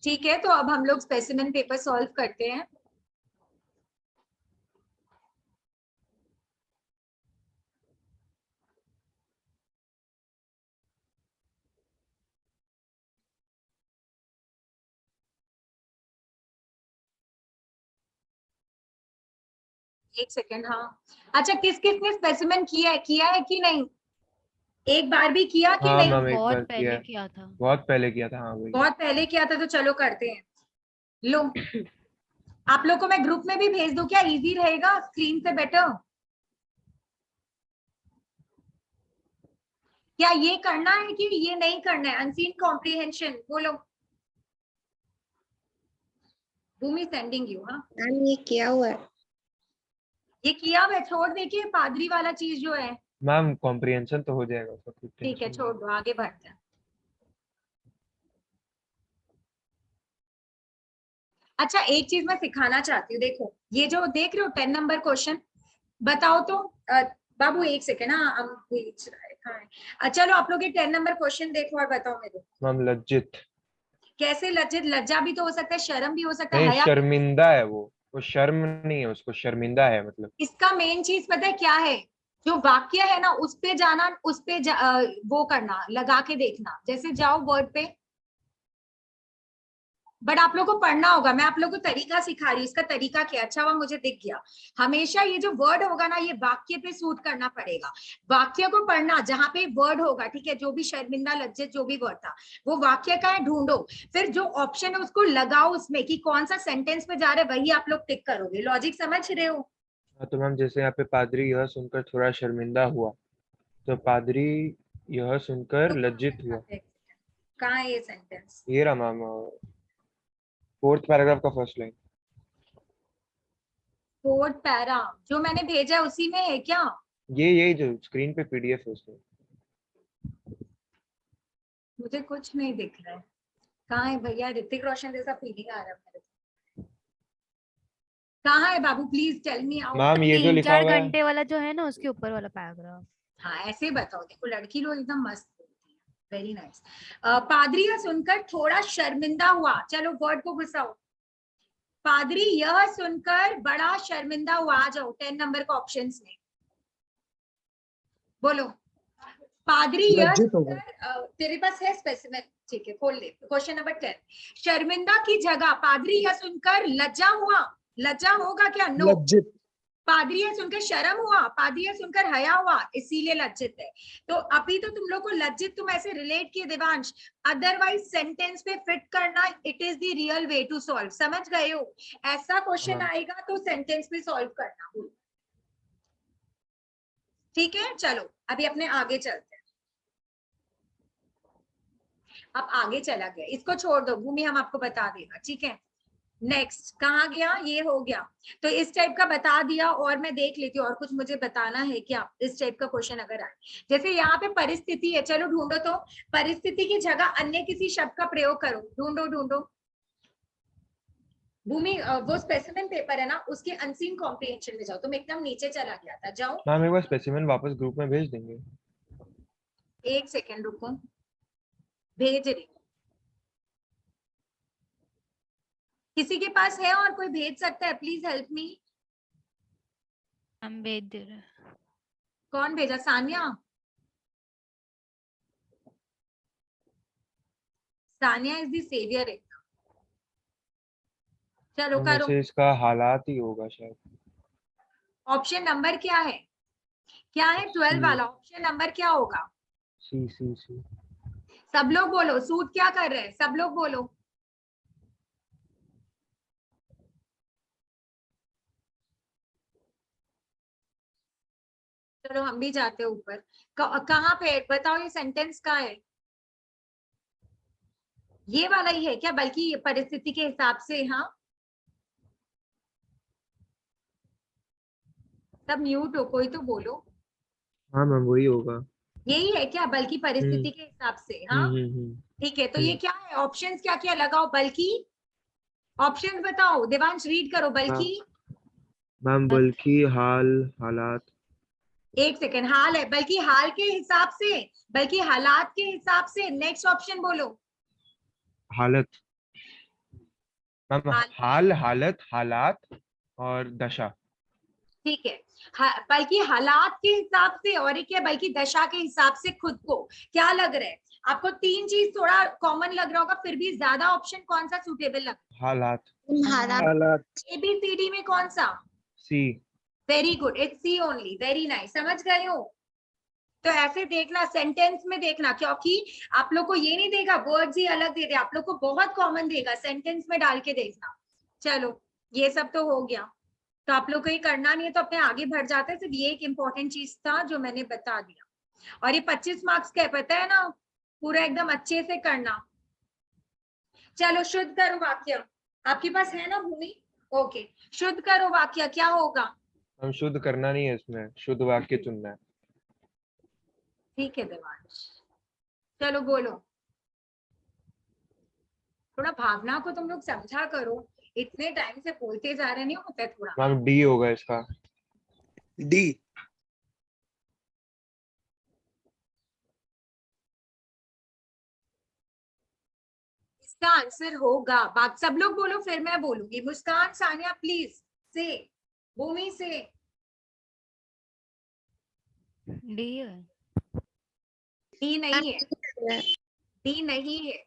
ठीक है, तो अब हम लोग स्पेसिमेन पेपर सॉल्व करते हैं। एक सेकेंड। हाँ, अच्छा, किस किसने स्पेसिमेन किया है कि नहीं? एक बार भी किया कि हाँ नहीं? मैम, एक बहुत बार किया पहले है। किया था। बहुत पहले किया था, हाँ वही। बहुत पहले किया था, तो चलो करते हैं। लो, आप लोग को मैं ग्रुप में भी भेज दूं क्या? इजी रहेगा स्क्रीन से बेटर। क्या ये करना है कि ये नहीं करना है? अनसीन कॉम्प्रिहेंशन बोलो। भूमि सेंडिंग यू। हाँ, मैम ये किया हुआ है। ये किया हुआ है, छोड़ देखिए पादरी वाला चीज जो है। मैम कॉम्प्रिहेंशन तो हो जाएगा उसका, कुछ ठीक है, टेंशन छोड़ नहीं। दो, आगे बढ़ते हैं। अच्छा, एक चीज मैं सिखाना चाहती हूँ, देखो ये जो देख रहे हो 10 नंबर क्वेश्चन, बताओ तो बाबू एक सेकेंड। हाँ, हम भेज रहा है, कहाँ है? चलो आप लोग ये 10 नंबर क्वेश्चन देखो और बताओ मेरे। मैम लज्जित। कैसे लज्जित? लज्जा भी तो हो सकता है, शर्म भी हो सकता है, नहीं, हया। शर्मिंदा है वो शर्म नहीं है, उसको शर्मिंदा है मतलब। इसका मेन चीज पता है क्या है? जो वाक्य है ना, उस पे जाना, उस पे वो करना, लगा के देखना। जैसे जाओ वर्ड पे, बट आप लोग को पढ़ना होगा। मैं आप लोग को तरीका सिखा रही हूँ, इसका तरीका क्या? अच्छा हुआ मुझे दिख गया। हमेशा ये जो वर्ड होगा ना, ये वाक्य पे सूट करना पड़ेगा। वाक्य को पढ़ना जहां पे वर्ड होगा, ठीक है, जो भी शर्मिंदा, लज्जित, जो भी वर्ड था, वो वाक्य का है, ढूंढो। फिर जो ऑप्शन है उसको लगाओ उसमें, कि कौन सा सेंटेंस पे जा रहा है, वही आप लोग टिक करोगे। लॉजिक समझ रहे हो? हाँ, तो मैम जैसे यहाँ पे पादरी यह सुनकर थोड़ा शर्मिंदा हुआ, तो पादरी यह सुनकर लज्जित हुआ। कहाँ है ये सेंटेंस? ये रहा मैम, 4th पैराग्राफ का फर्स्ट लाइन। फोर्थ पैरा जो मैंने भेजा है उसी में है क्या? ये जो स्क्रीन पे पीडीएफ है उसमें। मुझे कुछ नहीं दिख रहा है। कहाँ है भैया? ऋतिक रोशन जैसा फीलिंग आ रहा है मेरे को। कहाँ है बाबू? Please tell me out. Ma'am ये जो तीन लिखा चार हुआ है। घंटे वाला जो है ना, उसके ऊपर वाला पैराग्राफ। हाँ, ऐसे बताओ। देखो लड़की लोग एकदम मस्त बोलती है। Very nice. पादरी यह सुनकर थोड़ा शर्मिंदा हुआ। चलो वर्ड को घुसाओ। पादरी यह सुनकर बड़ा शर्मिंदा हुआ। आ जाओ 10 नंबर का ऑप्शन में, बोलो। पादरी यह लज्जित होगा। सुनकर, तेरे पास है स्पेसिमेन? ठीक है, खोल ले। क्वेश्चन नंबर 10, शर्मिंदा की जगह पादरी यह सुनकर लज्जा हुआ। लज्जा होगा क्या? नो। लज्जित। पादरी यह सुनकर शर्म हुआ, पादरी यह सुनकर हया हुआ, इसीलिए लज्जित है। तो अभी तो तुम लोग को लज्जित तुम ऐसे रिलेट किए देवांश, अदरवाइज सेंटेंस पे फिट करना it is the real way to solve. समझ गए हो? ऐसा क्वेश्चन मैम आएगा तो सेंटेंस पे सॉल्व करना। ठीक है, चलो अभी अपने आगे चलते हैं। अब आगे चला गया, इसको छोड़ दो भूमि, हम आपको बता देगा। ठीक है, नेक्स्ट कहाँ गया? ये हो गया। तो इस टाइप का बता दिया, और मैं देख लेती हूँ और कुछ मुझे बताना है क्या इस टाइप का क्वेश्चन अगर आए। जैसे यहाँ पे परिस्थिति है, चलो ढूंढो तो। परिस्थिति की जगह अन्य किसी शब्द का प्रयोग करो। ढूंढो ढूंढो। भूमि वो स्पेसिमेन पेपर है ना, उसके अनसीन कॉम्प्रिहेंशन में जाओ। तुम एकदम नीचे चला गया था, जाओ। मैम एक बार स्पेसिमेन वापस ग्रुप में भेज देंगे। एक सेकेंड रुको, भेज रही हूँ। किसी के पास है और कोई भेज सकता है? Please help me. हम भेज दे रहे हैं। कौन भेजा? Sania? Sania is the saviour. चलो मैम करो। वैसे इसका हालात ही होगा शायद। ऑप्शन नंबर क्या है? क्या है 12 सी वाला? ऑप्शन नंबर क्या होगा? सी सी सी। सब लोग बोलो। सूट क्या कर रहे हैं? सब लोग बोलो। चलो हम भी जाते हैं ऊपर। कहाँ पे बताओ? ये सेंटेंस का है? ये वाला ही है क्या? बल्कि परिस्थिति के हिसाब से। हाँ, सब म्यूट हो, कोई तो बोलो। हाँ मैम वही होगा। यही है क्या? बल्कि हम्म परिस्थिति के हिसाब से। हाँ, हम्म हम्म हम्म ठीक है। तो ये हम्म। क्या है? ऑप्शंस क्या क्या लगाओ? बल्कि ऑप्शंस बताओ। देवांश रीड करो। हाँ बल्कि, मैम, बल्कि हाल, हालात। एक सेकेंड। हाल है, बल्कि हाल के हिसाब से, बल्कि हालात के हिसाब से। नेक्स्ट ऑप्शन बोलो। हालत। मैम हाल, हाल, हालत, हालात और दशा। ठीक है। बल्कि हालात के हिसाब से और एक है बल्कि दशा के हिसाब से खुद को। क्या लग रहा है आपको? तीन चीज थोड़ा कॉमन लग रहा होगा, फिर भी ज्यादा ऑप्शन कौन सा सूटेबल लग हालात। हालात। ABCD में कौन सा? C. Very good, it's C only. Very nice, समझ गए हो? तो ऐसे देखना, सेंटेंस में देखना, क्योंकि आप लोग को ये नहीं देगा वर्ड्स ही अलग दे दे, आप लोग को बहुत कॉमन देगा, सेंटेंस में डाल के देखना। चलो ये सब तो हो गया, तो आप लोग को ये करना नहीं है तो अपने आगे बढ़ जाते हैं। सिर्फ ये एक इंपॉर्टेंट चीज था जो मैंने बता दिया, और ये 25 मार्क्स का है, पता है ना? पूरा एकदम अच्छे से करना। चलो शुद्ध करो वाक्य, आपके पास है ना भूमि? ओके, शुद्ध करो वाक्य, क्या होगा? हम शुद्ध करना नहीं है, इसमें शुद्ध वाक्य चुनना है। ठीक है देवांश, चलो बोलो। थोड़ा भावना को तुम लोग समझा करो, इतने टाइम से बोलते जा रहे, नहीं होता है थोड़ा। मैम डी होगा इसका। डी। इसका आंसर होगा, बात सब लोग बोलो फिर मैं बोलूंगी। मुस्कान, सानिया प्लीज से, भूमि से। डी है। डी नहीं है, डी नहीं है।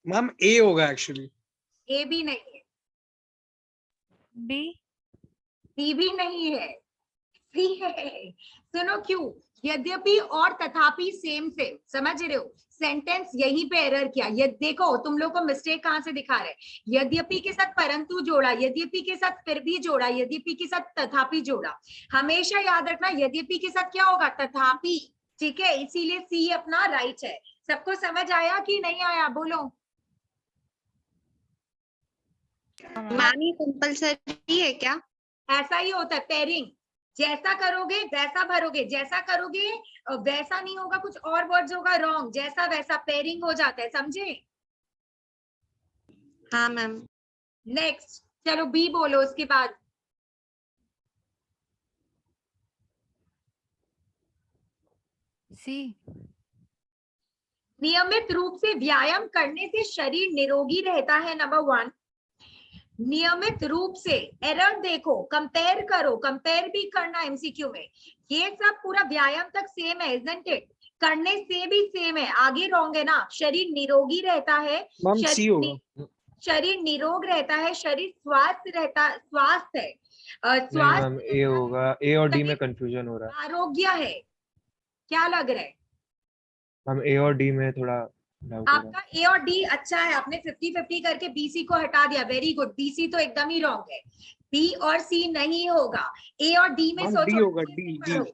मैम ए होगा एक्चुअली। ए भी नहीं है, बी। सी भी नहीं है, सी है। सुनो क्यों, यद्यपि और तथापि सेम सेम, समझ रहे हो? सेंटेंस यहीं पे एरर किया। ये देखो तुम लोग को मिस्टेक कहां से दिखा रहे हैं। यद्यपि के साथ परंतु जोड़ा, यद्यपि के साथ फिर भी जोड़ा, यद्यपि के साथ तथापि जोड़ा। हमेशा याद रखना यद्यपि के साथ क्या होगा? तथापि। ठीक है, इसीलिए सी अपना राइट है। सबको समझ आया कि नहीं आया? बोलो। मैम ये कंपलसरी है क्या? ऐसा ही होता है पेयरिंग, जैसा करोगे वैसा भरोगे, जैसा करोगे वैसा नहीं होगा, कुछ और वर्ड्स होगा रॉन्ग, जैसा वैसा पेयरिंग हो जाता है, समझे? हाँ मैम। नेक्स्ट, चलो बी बोलो उसके बाद। सी। नियमित रूप से व्यायाम करने से शरीर निरोगी रहता है, नंबर 1। नियमित रूप से, एरर देखो, कंपेयर करो, कंपेयर भी करना एमसीक्यू में। ये सब पूरा व्यायाम तक सेम है, इजंट इट? करने से भी सेम है, आगे रॉन्ग है ना। शरीर निरोगी रहता है, मैम सी होगा। शरीर निरोग रहता है, शरीर स्वस्थ रहता, स्वास्थ्य है, नहीं स्वास्थ्य मैम ए होगा, ए और डी में शरीर कंफ्यूजन हो रहा है। आरोग्य है। क्या लग रहा है मैम ए और डी में थोड़ा डाउट हो रहा आपका? ए और डी अच्छा है, आपने 50-50 करके बीसी को हटा दिया, वेरी गुड। बीसी तो एकदम ही रॉन्ग है, बी और सी नहीं होगा। ए और डी में मैम डी सोचो, होगा, अच्छे से डी पढ़ो। है।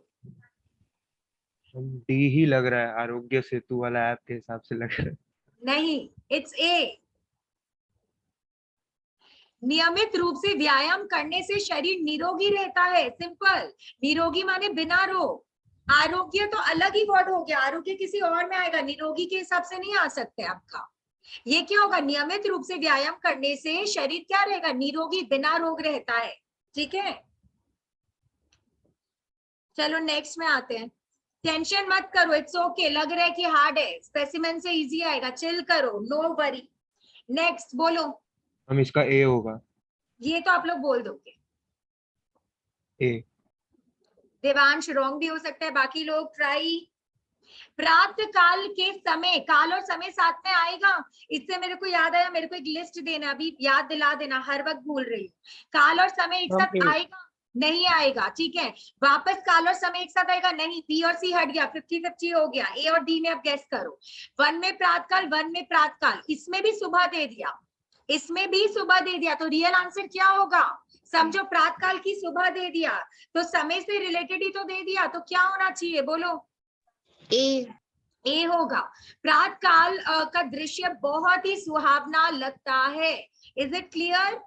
डी ही लग रहा है, आरोग्य सेतु वाला ऐप के हिसाब से लग रहा है। नहीं, इट्स ए। नियमित रूप से व्यायाम करने से शरीर निरोगी रहता है, सिंपल। निरोगी माने बिना रोग। आरोग्य तो अलग ही वर्ड हो गया, आरोग्य किसी और में आएगा, निरोगी के हिसाब से नहीं आ सकते आपका। ये क्या होगा? नियमित रूप से व्यायाम करने से शरीर क्या रहेगा? निरोगी, बिना रोग रहता है। ठीक है, चलो नेक्स्ट में आते हैं। टेंशन मत करो, इट्स ओके। लग रहा है कि हार्ड है, स्पेसिमेन से इजी आएगा, चिल करो, नो वरी। नेक्स्ट बोलो। हम इसका ए होगा। ये तो आप लोग बोल दोगे। ए। देवांश रॉन्ग भी हो सकता है, बाकी लोग ट्राई। प्रातः काल के समय, काल और समय साथ में आएगा। इससे मेरे को याद आया, मेरे को एक लिस्ट देना, अभी याद दिला देना, हर वक्त भूल रही हूँ। काल और समय एक साथ आएगा? नहीं आएगा, ठीक है। वापस काल और समय एक साथ आएगा? नहीं। बी और सी हट गया, 50-50 हो गया। ए और डी में अब गेस करो। वन में प्रातःकाल, वन में प्रातःकाल, इसमें भी सुबह दे दिया, इसमें भी सुबह दे दिया, तो रियल आंसर क्या होगा? समझो, प्रातःकाल की सुबह दे दिया तो समय से रिलेटेड ही तो दे दिया, तो क्या होना चाहिए? बोलो। ए होगा। प्रातःकाल का दृश्य बहुत ही सुहावना लगता है, इज इट क्लियर?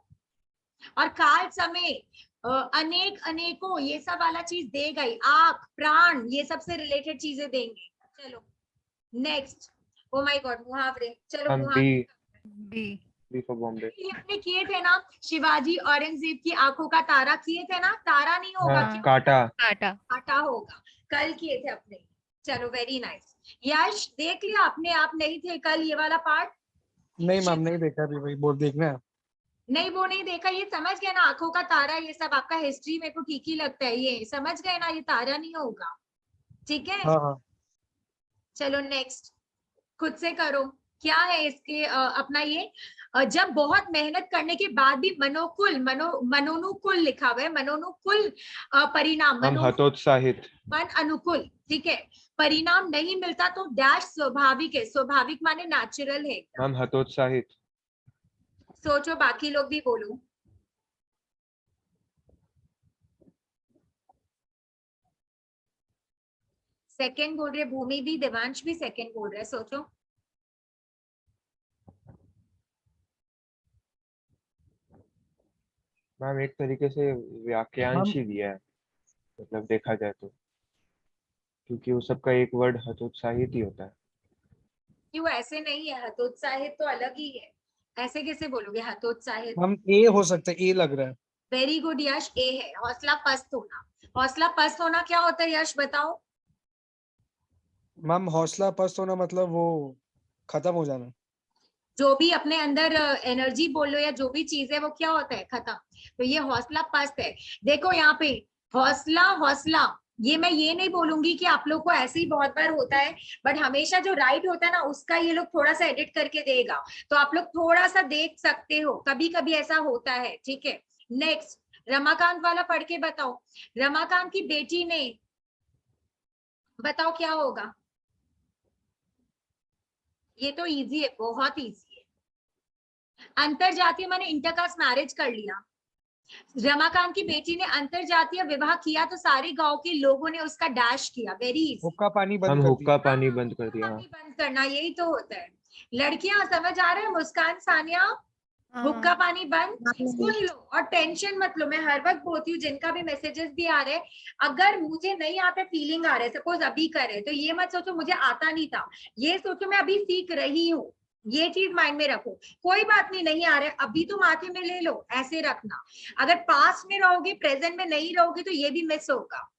और काल समय अनेक अनेकों, ये सब वाला चीज दे गई, आंख, प्राण, ये सब से रिलेटेड चीजें देंगे। चलो नेक्स्ट। ओ माय गॉड, मुहावरे। चलो हम मुहावरे। बी। B for Bombay. ये हमने किए थे ना, शिवाजी औरंगजेब की आंखों का तारा किए थे ना। तारा नहीं होगा, हाँ, क्या काटा। काटा। काटा होगा, कल किए थे अपने। चलो वेरी नाइस। यश देख लिया आपने, आप नहीं थे कल ये वाला पार्ट? नहीं मैम, नहीं देखा अभी, भाई बोल देखना है। नहीं वो नहीं देखा, ये समझ गए ना, आंखों का तारा ये सब आपका हिस्ट्री मेरे को ठीक ही लगता है, ये समझ गए ना, ये तारा नहीं होगा, ठीक है। हाँ हाँ। चलो नेक्स्ट, खुद से करो, क्या है इसके अपना ये जब बहुत मेहनत करने के बाद भी मनोनुकूल लिखा हुआ है, मनोनुकूल परिणाम, मैम हतोत्साहित। मन अनुकूल, ठीक है, परिणाम नहीं मिलता तो डैश स्वाभाविक है, स्वाभाविक माने नेचुरल है। मैम हतोत्साहित। सोचो, बाकी लोग भी बोलो। सेकंड बोल रहे भूमि भी, देवांश भी सेकंड बोल रहे, सोचो। मैम एक तरीके से वाक्यांश मैम ही दिया है, मतलब देखा जाए तो, क्योंकि वो सबका एक वर्ड हतोत्साहित ही होता है। क्यों ऐसे नहीं है, हतोत्साहित तो अलग ही है, ऐसे कैसे बोलोगे हतोत्साहित? हम ए हो सकता है, ए लग रहा है। वेरी गुड यश, ए है, हौसला पस्त होना। हौसला पस्त होना क्या होता है यश बताओ? मैम हौसला पस्त होना मतलब वो खत्म हो जाना। जो भी अपने अंदर एनर्जी बोलो या जो भी चीज है वो क्या होता है, खत्म। तो ये हौसला पस्त है। देखो यहाँ पे हौसला, हौसला, ये मैं ये नहीं बोलूंगी कि आप लोग को ऐसे ही बहुत बार होता है, बट हमेशा जो राइट होता है ना उसका ये लोग थोड़ा सा एडिट करके देगा, तो आप लोग थोड़ा सा देख सकते हो, कभी कभी ऐसा होता है, ठीक है। नेक्स्ट, रमाकांत वाला पढ़ के बताओ। रमाकांत की बेटी ने, बताओ क्या होगा? ये तो इजी है, बहुत इजी है। अंतर जातीय माने इंटरकास्ट मैरिज कर लिया। रमाकांत की बेटी ने अंतर जातीय विवाह किया तो सारे गांव के लोगों ने उसका डैश किया, वेरी इजी। हुक्का पानी हम बंद कर हुक्का दिया। पानी बंद कर दिया। पानी बंद करना, यही तो होता है। लड़कियां समझ आ रहा है? मुस्कान, सानिया, हुक्का पानी बंद। सुन लो और टेंशन मत लो, मैं हर वक्त बोलती हूँ, जिनका भी मैसेजेस भी आ रहे हैं, अगर मुझे नहीं आता, फीलिंग आ रहा है, सपोज अभी करे, तो ये मत सोचो मुझे आता नहीं था, ये सोचो मैं अभी सीख रही हूँ, ये चीज माइंड में रखो। कोई बात नहीं, नहीं आ रहा है अभी तो माथे में ले लो, ऐसे रखना। अगर पास्ट में रहोगे, प्रेजेंट में नहीं रहोगे, तो ये भी मिस होगा।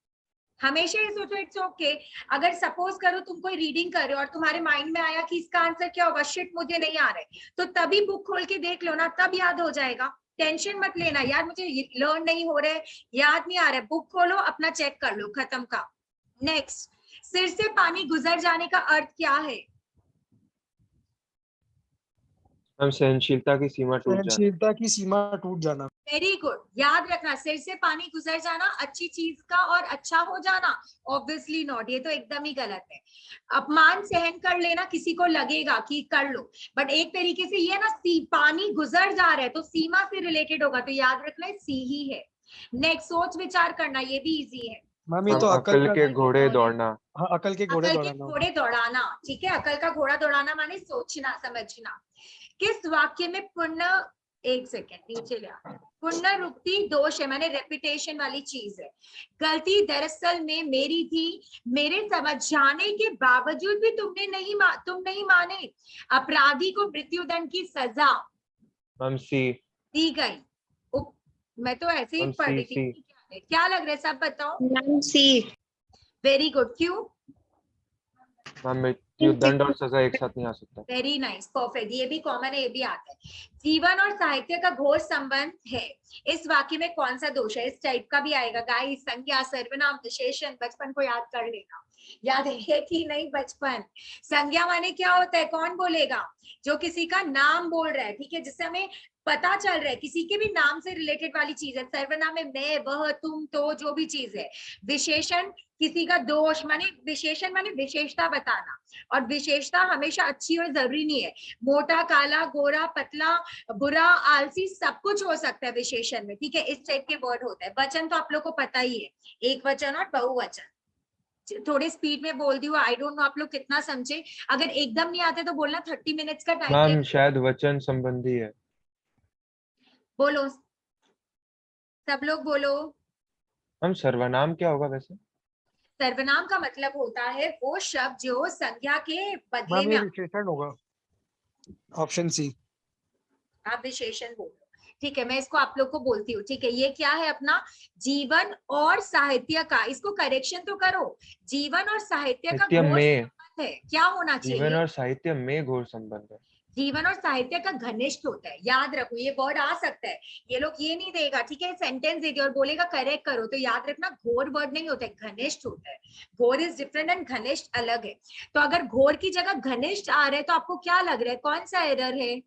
हमेशा ये सोचो इट्स ओके। अगर सपोज करो तुम कोई रीडिंग कर रहे हो और तुम्हारे माइंड में आया कि इसका आंसर क्या होगा, शिट मुझे नहीं आ रहा है, तो तभी बुक खोल के देख लो ना, तब याद हो जाएगा। टेंशन मत लेना यार मुझे लर्न नहीं हो रहा है, याद नहीं आ रहा है, बुक खोलो अपना चेक कर लो, खत्म का। नेक्स्ट, सिर से पानी गुजर जाने का अर्थ क्या है? हम सहनशीलता की सीमा टूट जाना। सहनशीलता की सीमा टूट जाना। वेरी गुड, याद रखना, सिर से पानी गुजर जाना अच्छी चीज का और अच्छा हो जाना, ऑब्वियसली नॉट, ये तो एकदम ही गलत है। अपमान सहन कर लेना, किसी को लगेगा कि कर लो, बट एक तरीके से ये ना, पानी गुजर जा रहा है तो सीमा से रिलेटेड होगा, तो याद रखना सी ही है। नेक्स्ट, सोच विचार करना, ये भी इजी है। मैम ये हम तो अकल के का। घोड़े दौड़ना। हाँ, अकल के घोड़े अकल के दौड़ाना। घोड़े दौड़ाना, ठीक है, अकल का घोड़ा दौड़ाना माने सोचना समझना। किस वाक्य में पुनः, एक सेकेंड नीचे ले, पुनरुक्ति दोष है, माने रेपिटेशन वाली चीज है। गलती दरअसल में मेरी थी, मेरे समझ जाने के बावजूद भी तुम नहीं माने, अपराधी को मृत्युदंड की सजा हम सी। दी गई। मैं तो ऐसे ही हम पढ़ सी रही थी, क्या लग रहा है सब बताओ? मैम सी। वेरी गुड, क्यों? मैम मृत्युदंड और सजा एक साथ नहीं आ सकता। वेरी नाइस, परफेक्ट, ये भी कॉमन है, ये भी आता है। जीवन और साहित्य का घोर संबंध है, इस वाक्य में कौन सा दोष है? इस टाइप का भी आएगा गाइस, संज्ञा, सर्वनाम, विशेषण, बचपन को याद कर लेना, याद है कि नहीं बचपन? संज्ञा माने क्या होता है, कौन बोलेगा? जो किसी का नाम बोल रहा है, ठीक है, जिससे हमें पता चल रहा है किसी के भी नाम से रिलेटेड वाली चीज है। सर्वनाम में मैं, वह, तुम, तो, जो भी चीज है। विशेषण किसी का दोष माने, विशेषण माने विशेषता बताना, और विशेषता हमेशा अच्छी और जरूरी नहीं है। मोटा, काला, गोरा, पतला, बुरा, आलसी, सब कुछ हो सकता है विशेषण में, ठीक है, इस टाइप के वर्ड होता है। वचन तो आप लोग को पता ही है, एक वचन और बहुवचन। थोड़े स्पीड में बोल दी हूँ, आई डोंट नो आप लोग कितना समझे, अगर एकदम नहीं आते तो बोलना, 30 मिनट्स का टाइम मैम शायद वचन संबंधी है। बोलो, सब लोग बोलो। हम सर्वनाम क्या होगा वैसे? सर्वनाम का मतलब होता है वो शब्द जो संज्ञा के बदले मैम में, ये विशेषण होगा, ऑप्शन सी। आप विशेषण बोलो, ठीक है, मैं इसको आप लोग को बोलती हूँ, ठीक है। ये क्या है अपना, जीवन और साहित्य का, इसको करेक्शन तो करो, जीवन और साहित्य का साहित्य घोर में। संबंध अर्थ है, क्या होना जीवन चाहिए? और साहित्य में घोर संबंध है। जीवन और साहित्य का घनिष्ठ होता है, याद रखो ये वर्ड आ सकता है। ये लोग ये नहीं देगा, ठीक है, सेंटेंस दे दिया और बोलेगा करेक्ट करो, तो याद रखना घोर वर्ड नहीं होता है, घनिष्ठ होता है। घोर इज डिफरेंट एंड घनिष्ठ अलग है। तो अगर घोर की जगह घनिष्ठ आ रहा है तो आपको क्या लग रहा है, कौन सा एरर है?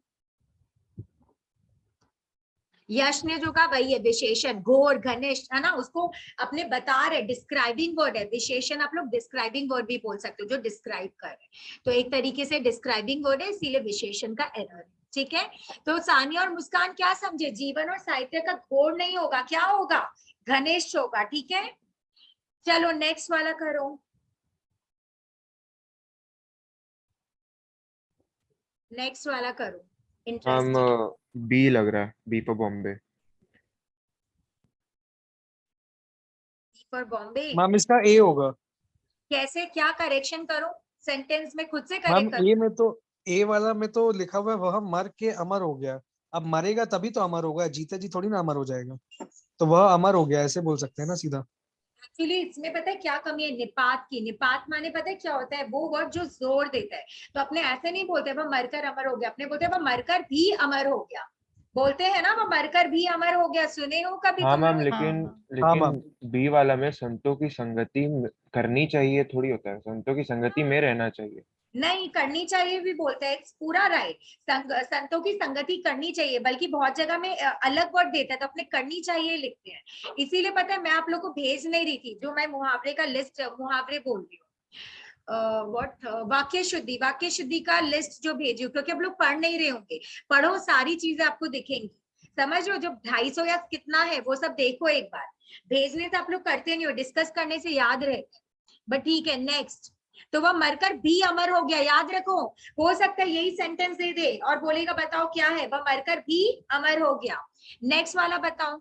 यश ने जो कहा वही है, विशेषण। घोर घनिष्ठ है ना, उसको अपने बता रहे, डिस्क्राइबिंग वर्ड है। विशेषण आप लोग डिस्क्राइबिंग वर्ड भी बोल सकते हो, जो डिस्क्राइब कर रहे हैं, तो एक तरीके से डिस्क्राइबिंग वर्ड है, इसीलिए विशेषण का एरर है। ठीक है, तो सानिया और मुस्कान क्या समझे? जीवन और साहित्य का घोर नहीं होगा, क्या होगा? घनिष्ठ होगा। ठीक है, चलो नेक्स्ट वाला करो। नेक्स्ट वाला करो, हम इंटरेस्टिंग। बी लग रहा है, B for Bombay. For Bombay. Ma'am इसका ए होगा। कैसे, क्या करेक्शन करूं? सेंटेंस में खुद से मैम करेक्ट करूं? ए में तो, ए वाला में तो लिखा हुआ है वह मर के अमर हो गया। अब मरेगा तभी तो अमर होगा, जीते जी थोड़ी ना अमर हो जाएगा। तो वह अमर हो गया, ऐसे बोल सकते हैं ना सीधा। एक्चुअली इसमें पता है क्या कमी है? निपात की। निपात माने पता है क्या होता है? वो वर्ड जो जोर देता है। तो अपने ऐसे नहीं बोलते वह मरकर अमर हो गया, अपने बोलते वह मरकर भी अमर हो गया। बोलते हैं ना, वह मरकर भी अमर हो गया, सुने हो कभी हाँ तुम मैम, लोग? लेकिन हाँ। हाँ लेकिन मैम। बी वाला में संतों की संगति करनी चाहिए थोड़ी होता है, संतों की संगति में रहना चाहिए। नहीं, करनी चाहिए भी बोलते हैं, पूरा राइट। संतों की संगति करनी चाहिए, बल्कि बहुत जगह में अलग वर्ड देता है, तो अपने करनी चाहिए लिखते हैं। इसीलिए पता है मैं आप लोग को भेज नहीं रही थी, जो मैं मुहावरे का लिस्ट मुहावरे बोल रही हूँ। व्हाट वाक्य शुद्धि, वाक्य शुद्धि का लिस्ट जो भेजी हूँ, क्योंकि आप लोग पढ़ नहीं रहे होंगे। पढ़ो, सारी चीजें आपको दिखेंगी। समझ लो, जो 250 या कितना है वो सब देखो एक बार। भेजने से आप लोग करते नहीं हो, डिस्कस करने से याद रहता है। बट ठीक है, नेक्स्ट। तो वह मरकर भी अमर हो गया, याद रखो। हो सकता है यही सेंटेंस दे दे और बोलेगा बताओ क्या है, वह मरकर भी अमर हो गया। नेक्स्ट वाला बताओ।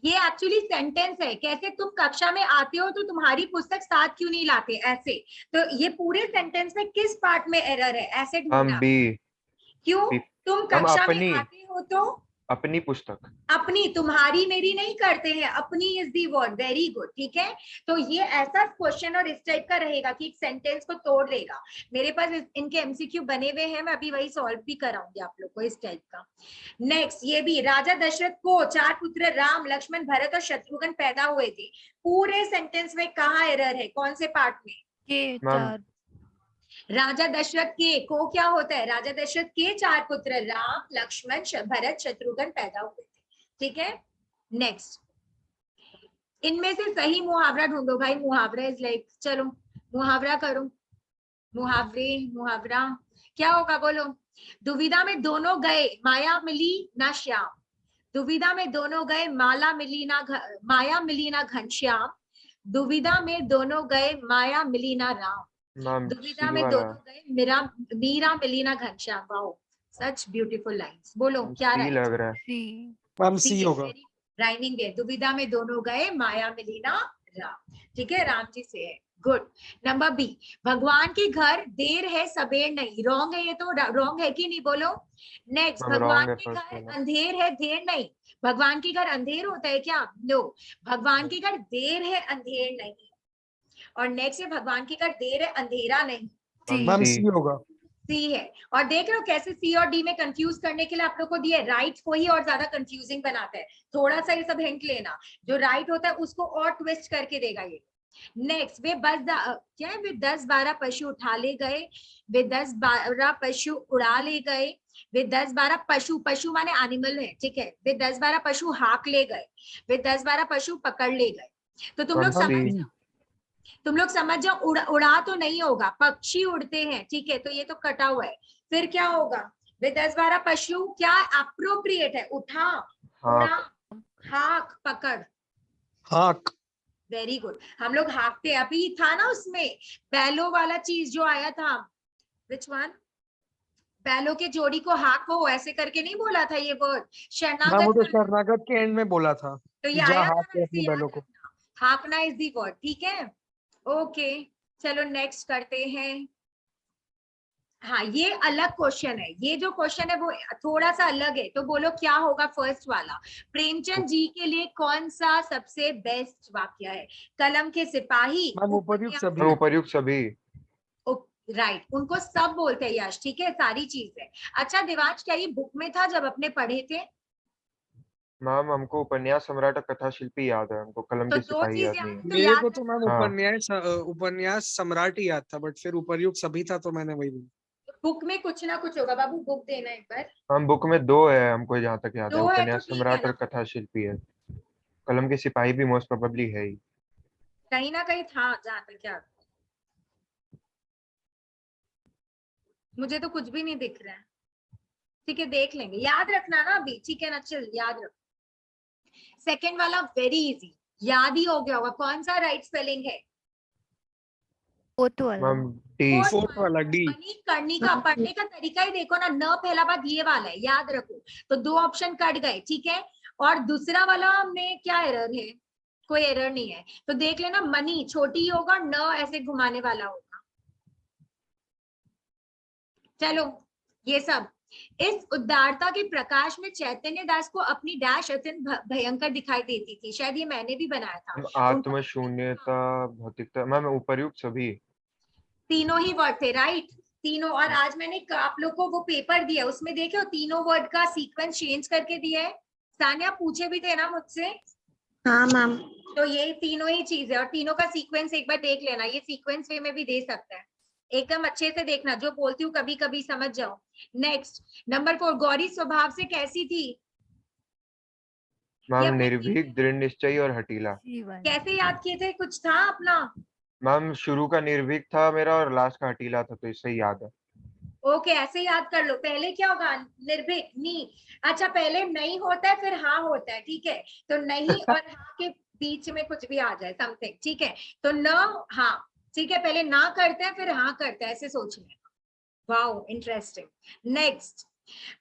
ये एक्चुअली सेंटेंस है। कैसे, तुम कक्षा में आते हो तो तुम्हारी पुस्तक साथ क्यों नहीं लाते, ऐसे। तो ये पूरे सेंटेंस में किस पार्ट में एरर है, ऐसे हम ढूंढना। बी। क्यों? तुम हम कक्षा में अपनी आते हो तो अपनी पुस्तक। अपनी, तुम्हारी मेरी नहीं करते हैं, अपनी is the word. Very good, ठीक है। तो ये ऐसा क्वेश्चन और इस टाइप का रहेगा कि एक सेंटेंस को तोड़ देगा। मेरे पास इनके एमसीक्यू बने हुए हैं, मैं अभी वही सॉल्व भी कराऊंगी आप लोग को, इस टाइप का। नेक्स्ट, ये भी, राजा दशरथ को 4 पुत्र राम, लक्ष्मण, भरत और शत्रुघ्न पैदा हुए थे। पूरे सेंटेंस में कहाँ एरर है, कौन से पार्ट में? के मैम 4। राजा दशरथ के को क्या होता है? राजा दशरथ के 4 पुत्र राम, लक्ष्मण, भरत, शत्रुघ्न पैदा हुए थे। ठीक है, नेक्स्ट। इनमें से सही मुहावरा ढूंढो भाई। मुहावरा इज लाइक, चलो मुहावरा करो। मुहावरे, मुहावरा क्या होगा बोलो? दुविधा में दोनों गए, माया मिली ना श्याम। दुविधा में दोनों गए, माला मिली ना माया मिली ना घनश्याम। दुविधा में दोनों गए, माया मिली ना राम। मैम दुविधा सी में वाला। दोनों गए, मीरा मिली ना Ghanshyam. Wow, such beautiful lines. बोलो क्या सी राइट? लग रहा है। सी। मैम सी सी है, होगा। वेरी राइमिंग है। दुविधा में दोनों गए, माया मिली ना राम। ठीक है, राम जी से है। गुड। नंबर बी, भगवान के घर देर है सबेर नहीं। रॉन्ग है ये तो, रॉन्ग है कि नहीं बोलो? नेक्स्ट, मैम भगवान रॉन्ग है के फर्स्ट घर वाला। अंधेर है देर नहीं। भगवान के घर अंधेर होता है क्या? नो, भगवान के घर देर है अंधेर नहीं। और नेक्स्ट है, भगवान के घर देर है अंधेरा नहीं। मैम मैम सी। सी होगा। सी है। और देख रहे हो कैसे सी और डी में कंफ्यूज करने के लिए आप लोग को दिया। राइट को ही और ज्यादा कंफ्यूजिंग बनाता है। थोड़ा सा ये सब हिंट लेना, जो राइट होता है उसको और ट्विस्ट करके देगा ये। नेक्स्ट, वे क्या है? वे 10-12 पशु उठा ले गए, वे 10-12 पशु उड़ा ले गए, वे 10-12 पशु, पशु माने एनिमल है, ठीक है। वे 10-12 पशु हाँक ले गए, वे 10-12 पशु पकड़ ले गए। तो तुम मैम लोग मैम समझ सी। सी। जाओ, तुम लोग समझ जाओ। उड़ा तो नहीं होगा, पक्षी उड़ते हैं, ठीक है, तो ये तो कटा हुआ है। फिर क्या होगा? वे 10-12 पशु क्या अप्रोप्रिएट है? उठा, उड़ा, हाँ। हाँक, पकड़। हाक। Very good. हम लोग हाँकते, अभी था ना उसमें बैलों वाला चीज जो आया था, विच वन? बैलों के जोड़ी को हाँको, ऐसे करके नहीं बोला था ये वर्ड? मैम वो शरणागत तो करना। शरणागत के एंड में बोला था तो कि ये जा आया था हाथ ना, पे इसे अपनी याद बैलों को। रखना। हाँकना इज दी वर्ड, ठीक है। ओके, चलो नेक्स्ट करते हैं। हाँ ये अलग क्वेश्चन है, ये जो क्वेश्चन है वो थोड़ा सा अलग है, तो बोलो क्या होगा फर्स्ट वाला। प्रेमचंद जी के लिए कौन सा सबसे बेस्ट वाक्य है? कलम के सिपाही, मैम उपर्युक्त सभी। मैम उपर्युक्त सभी। राइट, उनको सब बोलते हैं यश, ठीक है, सारी चीज है। अच्छा देवांश, क्या ये बुक में था जब अपने पढ़े थे? मैम हमको उपन्यास सम्राट और कथा शिल्पी याद है, हमको कलम तो के दो सिपाही चीज याद याद नहीं है। है तो मेरे याद को तो मैम हाँ। उपन्यास सम्राट ही याद था, बट फिर उपर्युक्त सभी था तो मैंने वही बोला। बुक में कुछ ना कुछ होगा बाबू, बुक देना एक बार। हम बुक में दो है, हमको जहाँ तक याद है, दो है तो उपन्यास ठीक है सम्राट ना, और कथा शिल्पी है। कलम के सिपाही भी मोस्ट प्रोबेबली है ही। कहीं ना कहीं था जहाँ तक याद, मुझे तो कुछ भी नहीं दिख रहा है। ठीक है देख लेंगे, याद रखना ना अभी, ठीक है ना, चल याद रख। सेकंड वाला वेरी इजी, याद ही हो गया होगा, कौन सा राइट स्पेलिंग है? फोर्थ वाला। Ma'am T. फोर्थ वाला डी। मनी करने का, पढ़ने का तरीका ही देखो ना, न पहला बात ये वाला है, याद रखो। तो दो ऑप्शन कट गए, ठीक है। और दूसरा वाला में क्या एरर है? कोई एरर नहीं है, तो देख लेना, मनी छोटी ही होगा, न ऐसे घुमाने वाला होगा। चलो ये सब, इस उदारता के प्रकाश में चैतन्य दास को अपनी डैश अत्यंत भयंकर दिखाई देती थी, शायद ये मैंने भी बनाया था। आत्म शून्यता, भौतिकता। मैम उपर्युक्त सभी। तीनों ही वर्ड थे, राइट, तीनों। और आज मैंने आप लोग को वो पेपर दिया, उसमें देखे तीनों वर्ड का सीक्वेंस चेंज करके दिया है। सानिया पूछे भी थे ना मुझसे, हाँ मैम। तो ये तीनों ही चीज है, और तीनों का सीक्वेंस एक बार देख लेना, ये सीक्वेंस वे में भी दे सकता है, एकदम अच्छे से देखना, जो बोलती हूँ कभी कभी समझ जाओ। नेक्स्ट नंबर 4, गौरी स्वभाव से कैसी थी? ये मैम अपने निर्भीक, दृढ़ निश्चयी और हठीला। कैसे याद किए थे, कुछ था अपना? मैम शुरू का निर्भीक था मेरा और लास्ट का हठीला था, तो इससे ही याद है। ओके ऐसे याद कर लो, पहले क्या होगा? निर्भीक, नी। अच्छा पहले नहीं होता है फिर हाँ होता है, ठीक है, तो नहीं और हाँ के बीच में कुछ भी आ जाए समथिंग, ठीक है, तो न हाँ, ठीक है, पहले ना करते हैं फिर हाँ करते हैं, ऐसे सोच लेना। Wow interesting. Next,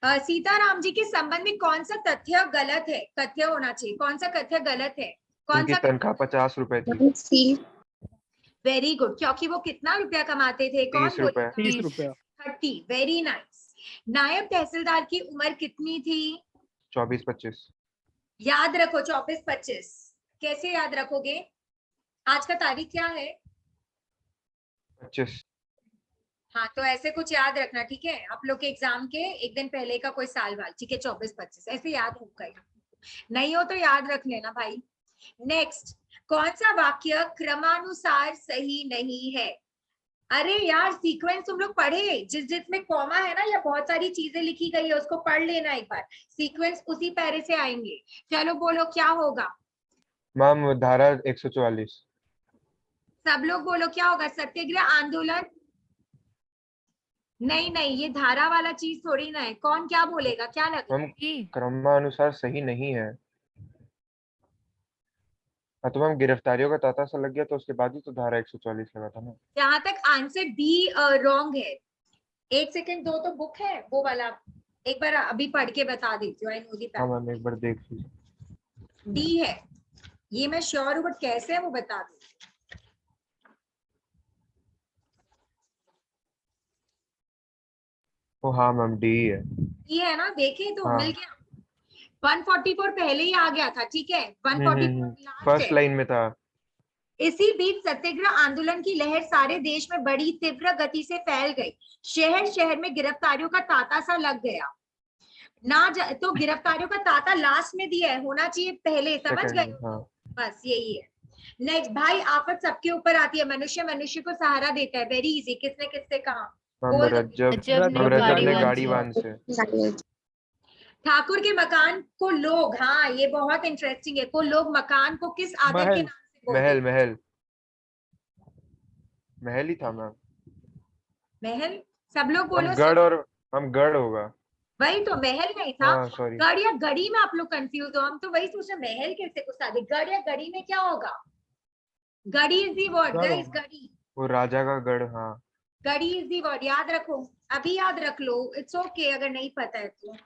Sitaram ji के संबंध में कौन सा तथ्य गलत है? तथ्य होना चाहिए, कौन सा तथ्य गलत है? कौन उनकी सा? तनख्वाह 50 रुपए थी। सी। वेरी गुड, क्योंकि वो कितना रुपया कमाते थे? कौन 30 रुपए। 30 रुपया। 30, वेरी नाइस। नायब तहसीलदार की उम्र कितनी थी? 24-25। याद रखो 24-25, कैसे याद रखोगे? आज का तारीख क्या है? 25। हाँ तो ऐसे कुछ याद रखना, ठीक है, आप लोग के एग्जाम के एक दिन पहले का कोई साल वाल, ठीक है, 24-25 ऐसे याद होगा, नहीं हो तो याद रख लेना भाई। नेक्स्ट, कौन सा वाक्य क्रमानुसार सही नहीं है? अरे यार सीक्वेंस तुम लोग पढ़े, जिसमें कॉमा है ना या बहुत सारी चीजें लिखी गई है उसको पढ़ लेना एक बार, सीक्वेंस उसी पैरे से आएंगे। चलो बोलो क्या होगा? मैम धारा 144। सब लोग बोलो क्या होगा? सत्याग्रह आंदोलन? नहीं नहीं, ये धारा वाला चीज थोड़ी ना है, कौन क्या बोलेगा, क्या लगे? मैम क्रमानुसार सही नहीं है। हाँ तो मैम गिरफ्तारियों का तांता सा लग गया, तो उसके बाद ही तो धारा 144 लगा था ना। जहां तक आंसर डी रॉन्ग है, एक सेकेंड दो, तो बुक है वो वाला, एक बार अभी पढ़ के बता देती हूँ। आई नो दी हाँ मैम एक बार देख लीजिए। डी है, ये मैं श्योर हूँ, बट कैसे है वो बता दू। ओ हाँ मैम डी है। ये है ना, देखे तो हाँ। मिल गया। 144 पहले ही आ गया था, ठीक है, 144 लास्ट फर्स्ट है। लाइन में था। इसी बीच सत्याग्रह आंदोलन की लहर सारे देश में बड़ी तीव्र गति से फैल गई, शहर शहर में गिरफ्तारियों का तांता सा लग गया ना, तो गिरफ्तारियों का तांता लास्ट में दिया है, होना चाहिए पहले, समझ सेकंड गए? में हाँ। बस यही है। नेक्स्ट, भाई आफत सबके ऊपर आती है, मनुष्य मनुष्य को सहारा देता है, वेरी इजी, किसने किससे कहा? मैम बोल दो। रज्जब ने गाड़ीवान से। ठाकुर के मकान को लोग, हाँ ये बहुत इंटरेस्टिंग है, को लोग मकान को किस आदर के महल। नाम से बोलते महल हैं? महल महल ही था मैम। महल, सब लोग हम बोलो। गढ़, और हम गढ़ होगा। वही तो, महल नहीं था, हाँ सॉरी। गढ़ या गढ़ी में आप लोग कंफ्यूज हो, हम तो वही सोच रहे महल कैसे कुछ आदि, गढ़ या गढ़ी में क्या होगा? गढ़ी इज दी वर्ड गढ़ गाइस, होगा। गढ़ी, वो राजा का गढ़। हाँ गढ़ी इज दी वर्ड, याद रखो, अभी याद रख लो, इट्स ओके अगर नहीं पता है तो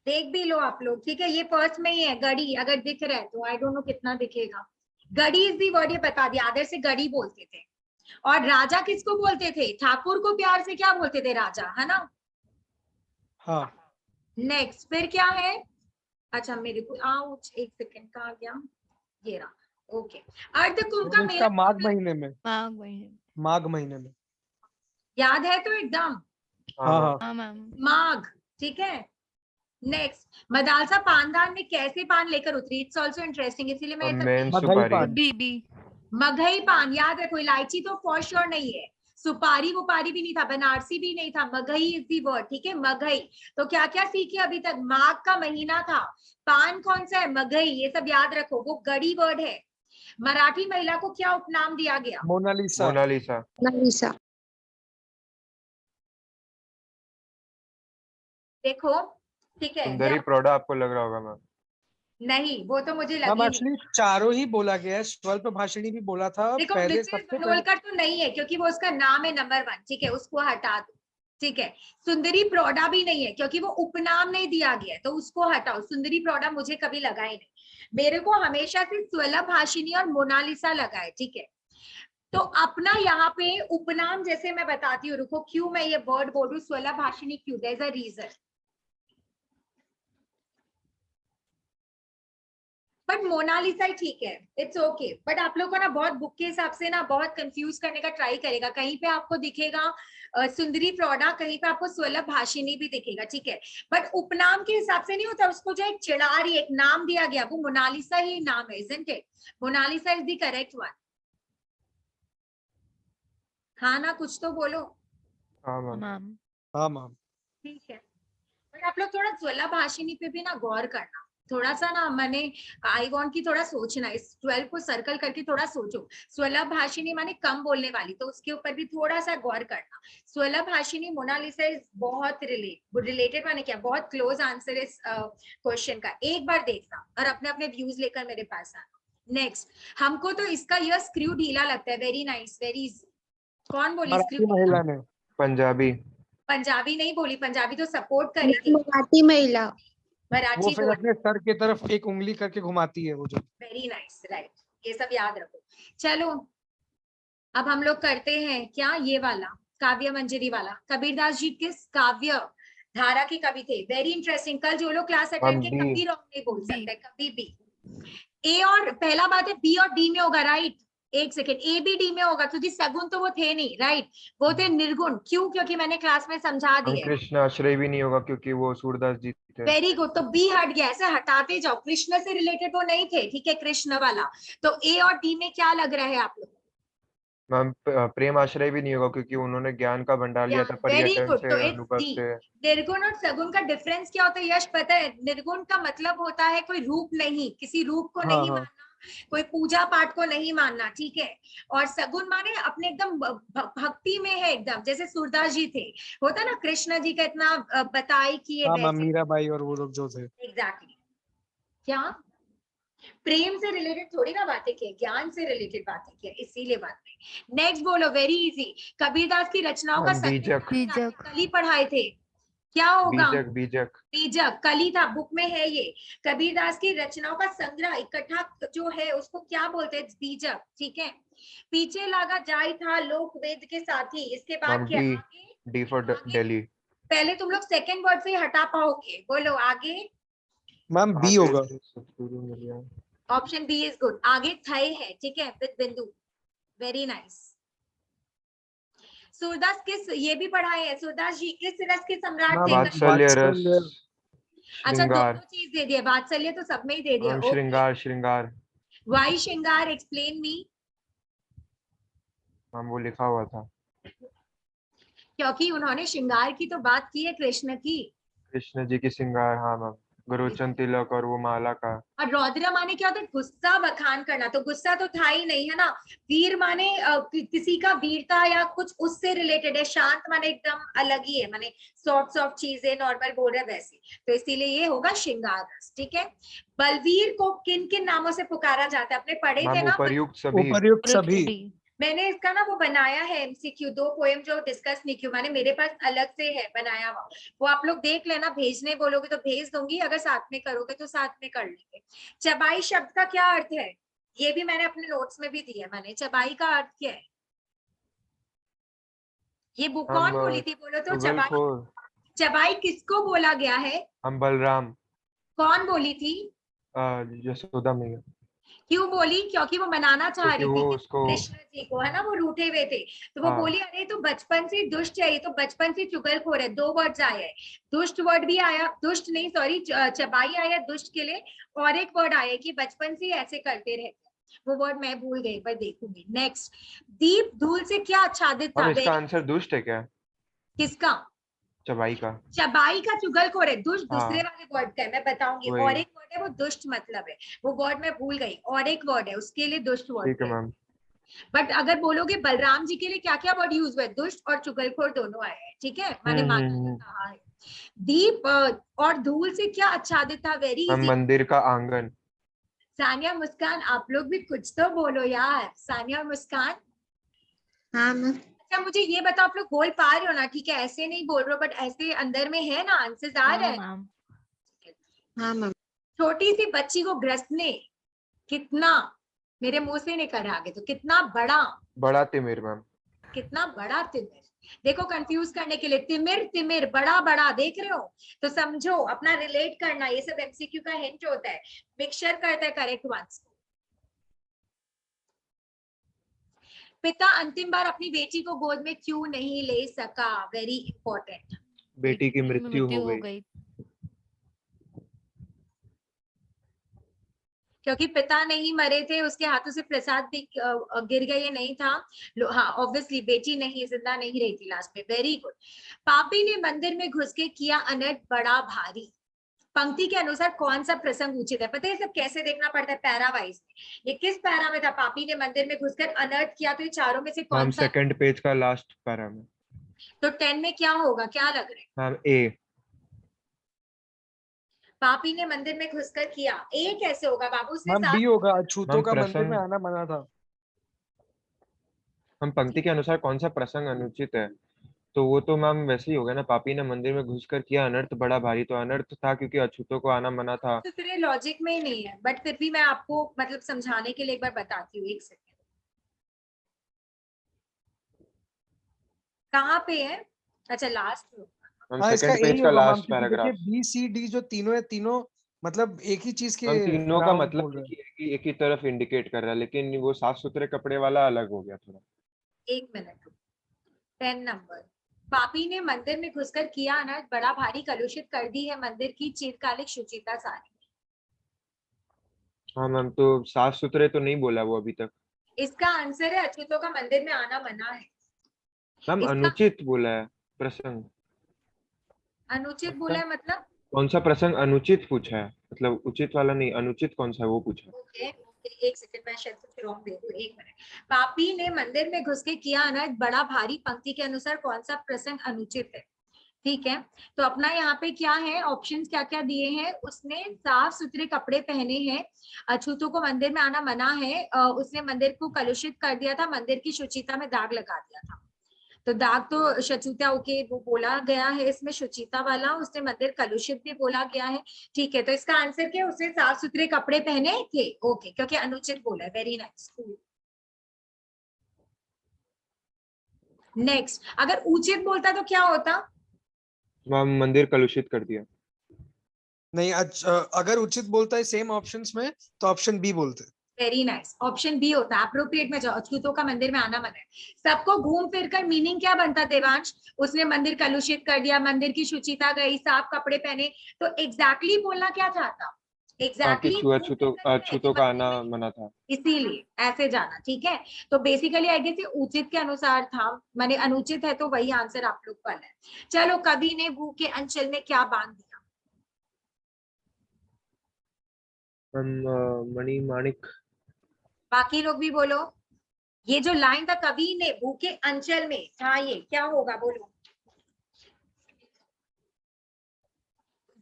देख भी लो आप लोग, ठीक है, ये फर्स्ट में ही है गढ़ी, अगर दिख रहा है तो, आई डोंट नो कितना दिखेगा। गढ़ी इज दी वर्ड, ये बता दिया, आदर से गढ़ी बोलते थे, और राजा किसको बोलते थे? ठाकुर को प्यार से क्या बोलते थे? राजा, है ना? हाँ नेक्स्ट फिर क्या है? अच्छा मेरे को आउच, एक सेकंड का आ गया, ये रहा। ओके, अर्ध कुंभ का इसका मेला माघ महीने में, माघ महीने। माघ महीने में। याद है तो एकदम? हाँ हाँ मैम। हाँ हाँ मैम। माघ, ठीक है। नेक्स्ट, मदालसा पानदान में कैसे पान लेकर उतरी? इट्स ऑल्सो इंटरेस्टिंग, इसीलिए मैं ये सब मेन मगही सुपारी। पान। बी। मगही पान याद रखो, इलायची तो फॉर श्योर नहीं है, सुपारी वुपारी भी नहीं था, बनारसी भी नहीं था, मगही इज दी वर्ड, ठीक है, मगही। तो क्या क्या सीखे अभी तक? माघ का महीना था, पान कौन सा है? मगही, ये सब याद रखो, वो गढ़ी वर्ड है। मराठी महिला को क्या उपनाम दिया गया? मोनालिसा। मोनालिसा। मोनालिसा। देखो, ठीक है, सुंदरी प्रोडा आपको लग रहा होगा मैम। नहीं वो तो मुझे मैम लगी नहीं। एक्चुअली चारों ही बोला गया है, स्वल्प भाषिणी भी बोला था देखो पहले, मिसेस सबसे पहले। बनोलकर तो नहीं है क्योंकि वो उसका नाम है नंबर 1, ठीक है, उसको हटा दो, ठीक है। सुंदरी प्रौढ़ा भी नहीं है क्योंकि वो उपनाम नहीं दिया गया है, तो उसको हटाओ। सुंदरी प्रौढ़ा मुझे कभी लगा ही नहीं, मेरे को हमेशा से स्वल्प भाषिणी और मोनालिसा लगा है, ठीक है। तो अपना यहाँ पे उपनाम जैसे मैं बताती हूँ, रुको, क्यों मैं ये वर्ड बोल रही हूँ स्वल्प भाषिणी, क्यों, there is a reason. But Mona Lisa ही ठीक है, इट्स ओके। बट आप लोग को ना बहुत बुक के हिसाब से ना बहुत कंफ्यूज करने का ट्राई करेगा, कहीं पे आपको दिखेगा सुंदरी प्रौढ़ा, कहीं पे आपको स्वल्प भाषिणी भी दिखेगा, ठीक है। बट उपनाम के हिसाब से नहीं होता, उसको जो एक चिड़ारी एक नाम दिया गया, वो मोनालिसा ही नाम है, isn't it? Mona Lisa is the correct one. हाँ ना, कुछ तो बोलो। हाँ मैम। मैम। हाँ मैम। ठीक है, बट आप लोग थोड़ा स्वल्प भाषिणी पे भी ना गौर करना, थोड़ा सा ना, मैंने आई वांट की थोड़ा सोचना, इस 12 को सर्कल करके थोड़ा सोचो। स्वल्प भाषिणी माने कम बोलने वाली, तो उसके ऊपर भी थोड़ा सा गौर करना। स्वल्प भाषिणी मोनालिसा इज बहुत रिलेटेड माने क्या, बहुत क्लोज आंसर इस क्वेश्चन का। एक बार देखना और अपने अपने व्यूज लेकर मेरे पास आना। नेक्स्ट, हमको तो इसका यह स्क्रू ढीला लगता है, वेरी नाइस, वेरी इजी। कौन बोली मराठी स्क्रू? महिला ने। पंजाबी। पंजाबी नहीं बोली, पंजाबी तो सपोर्ट करी थी, मराठी महिला। वो मराठी फिर बोली। अपने सर की तरफ एक उंगली करके घुमाती है वो जो। वेरी नाइस, राइट, ये सब याद रखो। चलो अब हम लोग करते हैं क्या, ये वाला काव्य मंजरी वाला। कबीरदास जी किस काव्य धारा के कवि थे? Very interesting. कल जो लोग क्लास अटेंड किए, बी। कभी रॉन्ग नहीं बोल बी। सकते, कभी भी। ए और पहला बात है, बी और डी में होगा, राइट? एक सेकेंड, ए बी डी में होगा क्योंकि सगुन तो वो थे नहीं, राइट? वो थे निर्गुण। क्यों? क्योंकि मैंने क्लास में समझा हम दिया। कृष्ण आश्रय भी नहीं होगा क्योंकि वो सूरदास जी थे। वेरी गुड, तो बी हट गया, ऐसे हटाते जाओ, कृष्ण से रिलेटेड वो नहीं थे, ठीक है, कृष्ण वाला। तो ए और डी में क्या लग रहा है आप लोग? मैम प्रेम आश्रय भी नहीं होगा क्योंकि उन्होंने ज्ञान का भंडार लिया था वेरी पर्यटन गुड, तो से, इट्स अनुभव डी। से। निर्गुण और सगुण का डिफरेंस क्या होता है यश, पता है? निर्गुण का मतलब होता है कोई रूप नहीं, किसी रूप को हाँ नहीं हाँ मानना, कोई पूजा पाठ को नहीं मानना, ठीक है। और सगुण माने अपने एकदम भक्ति में है एकदम, जैसे सूरदास जी थे, होता ना कृष्ण जी का इतना बताई किए हाँ मैम, वैसे। मीराबाई और वो लोग जो थे। एग्जैक्टली। क्या प्रेम से रिलेटेड थोड़ी ना बातें की, ज्ञान से रिलेटेड बातें की, इसीलिए बात नहीं। नेक्स्ट बोलो, वेरी इजी। कबीरदास की रचनाओं का मैम संग्रह बीजक। कहाँ मिला था? बीजक। कल ही पढ़ाए थे, क्या होगा? बीजक। बीजक। बीजक, कल ही था, बुक में है ये। कबीरदास की रचनाओं का संग्रह इकट्ठा जो है उसको क्या बोलते हैं? बीजक, ठीक है। पीछे लागा जाय था लोक वेद के साथी, इसके बाद मैम क्या डी। आगे? डी फॉर आगे दिल्ली। पहले तुम लोग सेकेंड वर्ड से ही हटा पाओगे, बोलो आगे। मैम बी होगा। सतगुरु मिलिया। ऑप्शन बी इज गुड, आगे थय है, ठीक है, विद बिंदु। Very nice. सूरदास किस, ये भी पढ़ाए हैं, सूरदास जी किस रस के सम्राट मैम थे? वात्सल्य रस। वात्सल्य। अच्छा, श्रृंगार। दोनों चीज दे दिया, वात्सल्य तो सब में ही दे दिया। मैम ओके, श्रृंगार। श्रृंगार। वाई श्रृंगार, एक्सप्लेन मी। मैम वो लिखा हुआ था। क्योंकि उन्होंने श्रृंगार की तो बात की है कृष्ण की। कृष्ण जी की श्रृंगार, हाँ मैम। गुरुचंद तिलक और वो माला का। और रौद्र माने क्या होता है? गुस्सा बखान करना, तो गुस्सा तो था ही नहीं, है ना। वीर माने किसी का वीरता या कुछ उससे रिलेटेड है। शांत माने एकदम अलग ही है, माने सॉफ्ट सॉफ्ट चीजें नॉर्मल बोल रहे वैसे, तो इसीलिए ये होगा श्रृंगार रस, ठीक है। बलवीर को किन किन नामों से पुकारा जाता है? अपने पढ़े थे मैम ना। उपर्युक्त सभी। उपर्युक्त सभी। डी। मैंने इसका ना वो बनाया है एमसीक्यू, 2 पोएम जो डिस्कस नहीं किया मैंने, मेरे पास अलग से है बनाया हुआ, वो आप लोग देख लेना। भेजने बोलोगे तो भेज दूंगी, अगर साथ में करोगे तो साथ में कर लेंगे। चबाई शब्द का क्या अर्थ है? ये भी मैंने अपने नोट्स में भी दिया है मैंने। चबाई का अर्थ क्या है? ये वो हम कौन बोली थी, बोलो तो। चबाई, चुगलखोर। चबाई किसको बोला गया है? हम बलराम। कौन बोली थी? यशोदा मैया। क्यों बोली? क्योंकि वो मनाना चाह क्योंकि रही थी वो उसको, कृष्ण जी को, है ना, वो रूठे हुए थे। तो वो हाँ बोली अरे तो बचपन से दुष्ट है, ये तो बचपन से चुगलखोर है। 2 वर्ड्स आए हैं, दुष्ट वर्ड भी आया, दुष्ट नहीं सॉरी, चबाई आया दुष्ट के लिए, और एक वर्ड आया कि बचपन से ऐसे करते रहते हैं। वो वर्ड मैं भूल गई, पर देखूंगी। नेक्स्ट, दीप धूल से क्या आच्छादित था? हम इसका वेरी, आंसर दुष्ट है क्या? किसका? चबाई का। चबाई का चुगलखोर है, दुष्ट दूसरे हाँ वाले वर्ड का है, मैं बताऊंगी। वही। और एक वर्ड है वो दुष्ट मतलब है, वो वर्ड मैं भूल गई, और एक वर्ड है उसके लिए दुष्ट वर्ड ठीक है है। मैम। बट अगर बोलोगे बलराम जी के लिए क्या क्या वर्ड यूज हुआ है, दुष्ट और चुगलखोर दोनों आए हैं, ठीक है, मैंने माता ने हम्म। कहा है। दीप और धूल से क्या आच्छादित था? Very ma'am easy. मंदिर का आंगन। सानिया, मुस्कान, आप लोग भी कुछ तो बोलो यार। सानिया और मुस्कान, हाँ मैम। अच्छा मुझे ये बताओ, आप लोग बोल पा रहे हो ना? ठीक है, ऐसे नहीं बोल रहे हो, बट ऐसे अंदर में है ना, आंसर आ रहे हाँ हैं। मैम। हाँ मैम। छोटी सी बच्ची को ग्रस्त ने कितना, मेरे मुंह से निकल आगे, तो कितना बड़ा, बड़ा तिमिर मैम। कितना बड़ा तिमिर। देखो कंफ्यूज करने के लिए, तिमिर तिमिर, बड़ा बड़ा, देख रहे हो? तो समझो, अपना रिलेट करना, ये सब एमसीक्यू का हिंट होता है, मिक्सचर करता है करेक्ट वंस। पिता अंतिम बार अपनी बेटी को गोद में क्यों नहीं ले सका? Very important. बेटी की मृत्यु हो गई। गई। क्योंकि पिता नहीं मरे थे, उसके हाथों से प्रसाद भी गिर गया, ये नहीं था। हाँ ऑब्वियसली बेटी नहीं, जिंदा नहीं रही थी लास्ट में। Very good. पापी ने मंदिर में घुस के किया अनर्थ बड़ा भारी। पंक्ति के अनुसार कौन सा प्रसंग उचित है? पता है सब कैसे देखना पड़ता है? पैरा वाइज में। ये किस पैरा में था? पापी ने मंदिर में घुसकर अनर्थ किया, तो ये चारों में से कौन मैम सा? सेकंड पेज का लास्ट पैरा में। तो 10 में क्या होगा, क्या लग रहा है? मैम ए। पापी ने मंदिर में घुसकर किया, ए कैसे होगा बाबू? उसने मैम बी साफ, होगा, अछूतों मैम का मंदिर में प्रसंग, आना मना था। हम पंक्ति के अनुसार कौन सा प्रसंग अनुचित है, तो वो तो मैम वैसे ही हो गया ना, पापी ने मंदिर में घुसकर किया अनर्थ बड़ा भारी, तो अनर्थ था क्योंकि अछूतों को आना मना था। तो फिर ये लॉजिक में ही नहीं है, बट फिर भी मैं आपको मतलब समझाने के लिए एक बार बताती हूँ, एक सेकेंड। कहाँ पे है? अच्छा लास्ट में। मैम हाँ इसका सेकंड यही पेज का होगा मैम, लास्ट क्योंकि देखिए पैराग्राफ। बी सी डी जो तीनों है, तीनों मतलब एक ही चीज के मैम तीनों का अराउंड मतलब बोल रहे हैं। एक ही तरफ इंडिकेट कर रहा है, लेकिन वो साफ सुथरे कपड़े वाला अलग हो गया थोड़ा। एक मिनट, 10 नंबर। पापी ने मंदिर में घुसकर किया अनर्थ बड़ा भारी, कलुषित कर दी है मंदिर की चिरकालिक शुचिता सारी। हाँ मैम, तो साफ सुथरे तो नहीं बोला वो अभी तक। इसका आंसर है अछूतों का मंदिर में आना मना है। मैम इसका अनुचित बोला है प्रसंग। अनुचित बोला है मतलब? कौन सा प्रसंग अनुचित पूछा है, मतलब उचित वाला नहीं, अनुचित कौन सा है वो पूछा है। ओके ओके, एक सेकंड, मैं शायद कुछ रॉन्ग दे दूं, एक मिनट। पापी ने मंदिर में घुस के किया अनर्थ बड़ा भारी, पंक्ति के अनुसार कौन सा प्रसंग अनुचित है? ठीक है, तो अपना यहाँ पे क्या है, ऑप्शंस क्या क्या दिए हैं? उसने साफ सुथरे कपड़े पहने हैं, अछूतों को मंदिर में आना मना है, उसने मंदिर को कलुषित कर दिया था, मंदिर की शुचिता में दाग लगा दिया था। तो दाग तो शुचिता, ओके वो बोला गया है इसमें शुचिता वाला, उसने मंदिर कलुषित भी बोला गया है। ठीक है, तो इसका आंसर क्या? उसने साफ सुथरे कपड़े पहने थे, ओके, क्योंकि अनुचित बोला है। Very nice. नेक्स्ट, अगर उचित बोलता तो क्या होता? मैम मंदिर कलुषित कर दिया। नहीं अगर उचित बोलता है सेम ऑप्शंस में तो ऑप्शन बी बोलते। वेरी नाइस, ऑप्शन बी होता है अप्रोप्रिएट में जाओ, अछूतों का मंदिर में आना मना है। सबको घूम फिर कर मीनिंग क्या बनता देवांश? उसने मंदिर कलुषित कर दिया, मंदिर की शुचिता गई, साफ कपड़े पहने, तो एग्जैक्टली बोलना क्या चाहता? हाँ कि एग्जैक्टली अछूतों का आना मना था। इसीलिए ऐसे जाना, ठीक है। तो बेसिकली आई गेस उचित के अनुसार था, माने अनुचित है तो वही आंसर आप लोग का है। चलो, कवि ने भू के अंचल में क्या बांध दिया? मैम मणि माणिक। बाकी लोग भी बोलो। ये जो लाइन था, कवि ने भू के अंचल में था, ये क्या होगा बोलो?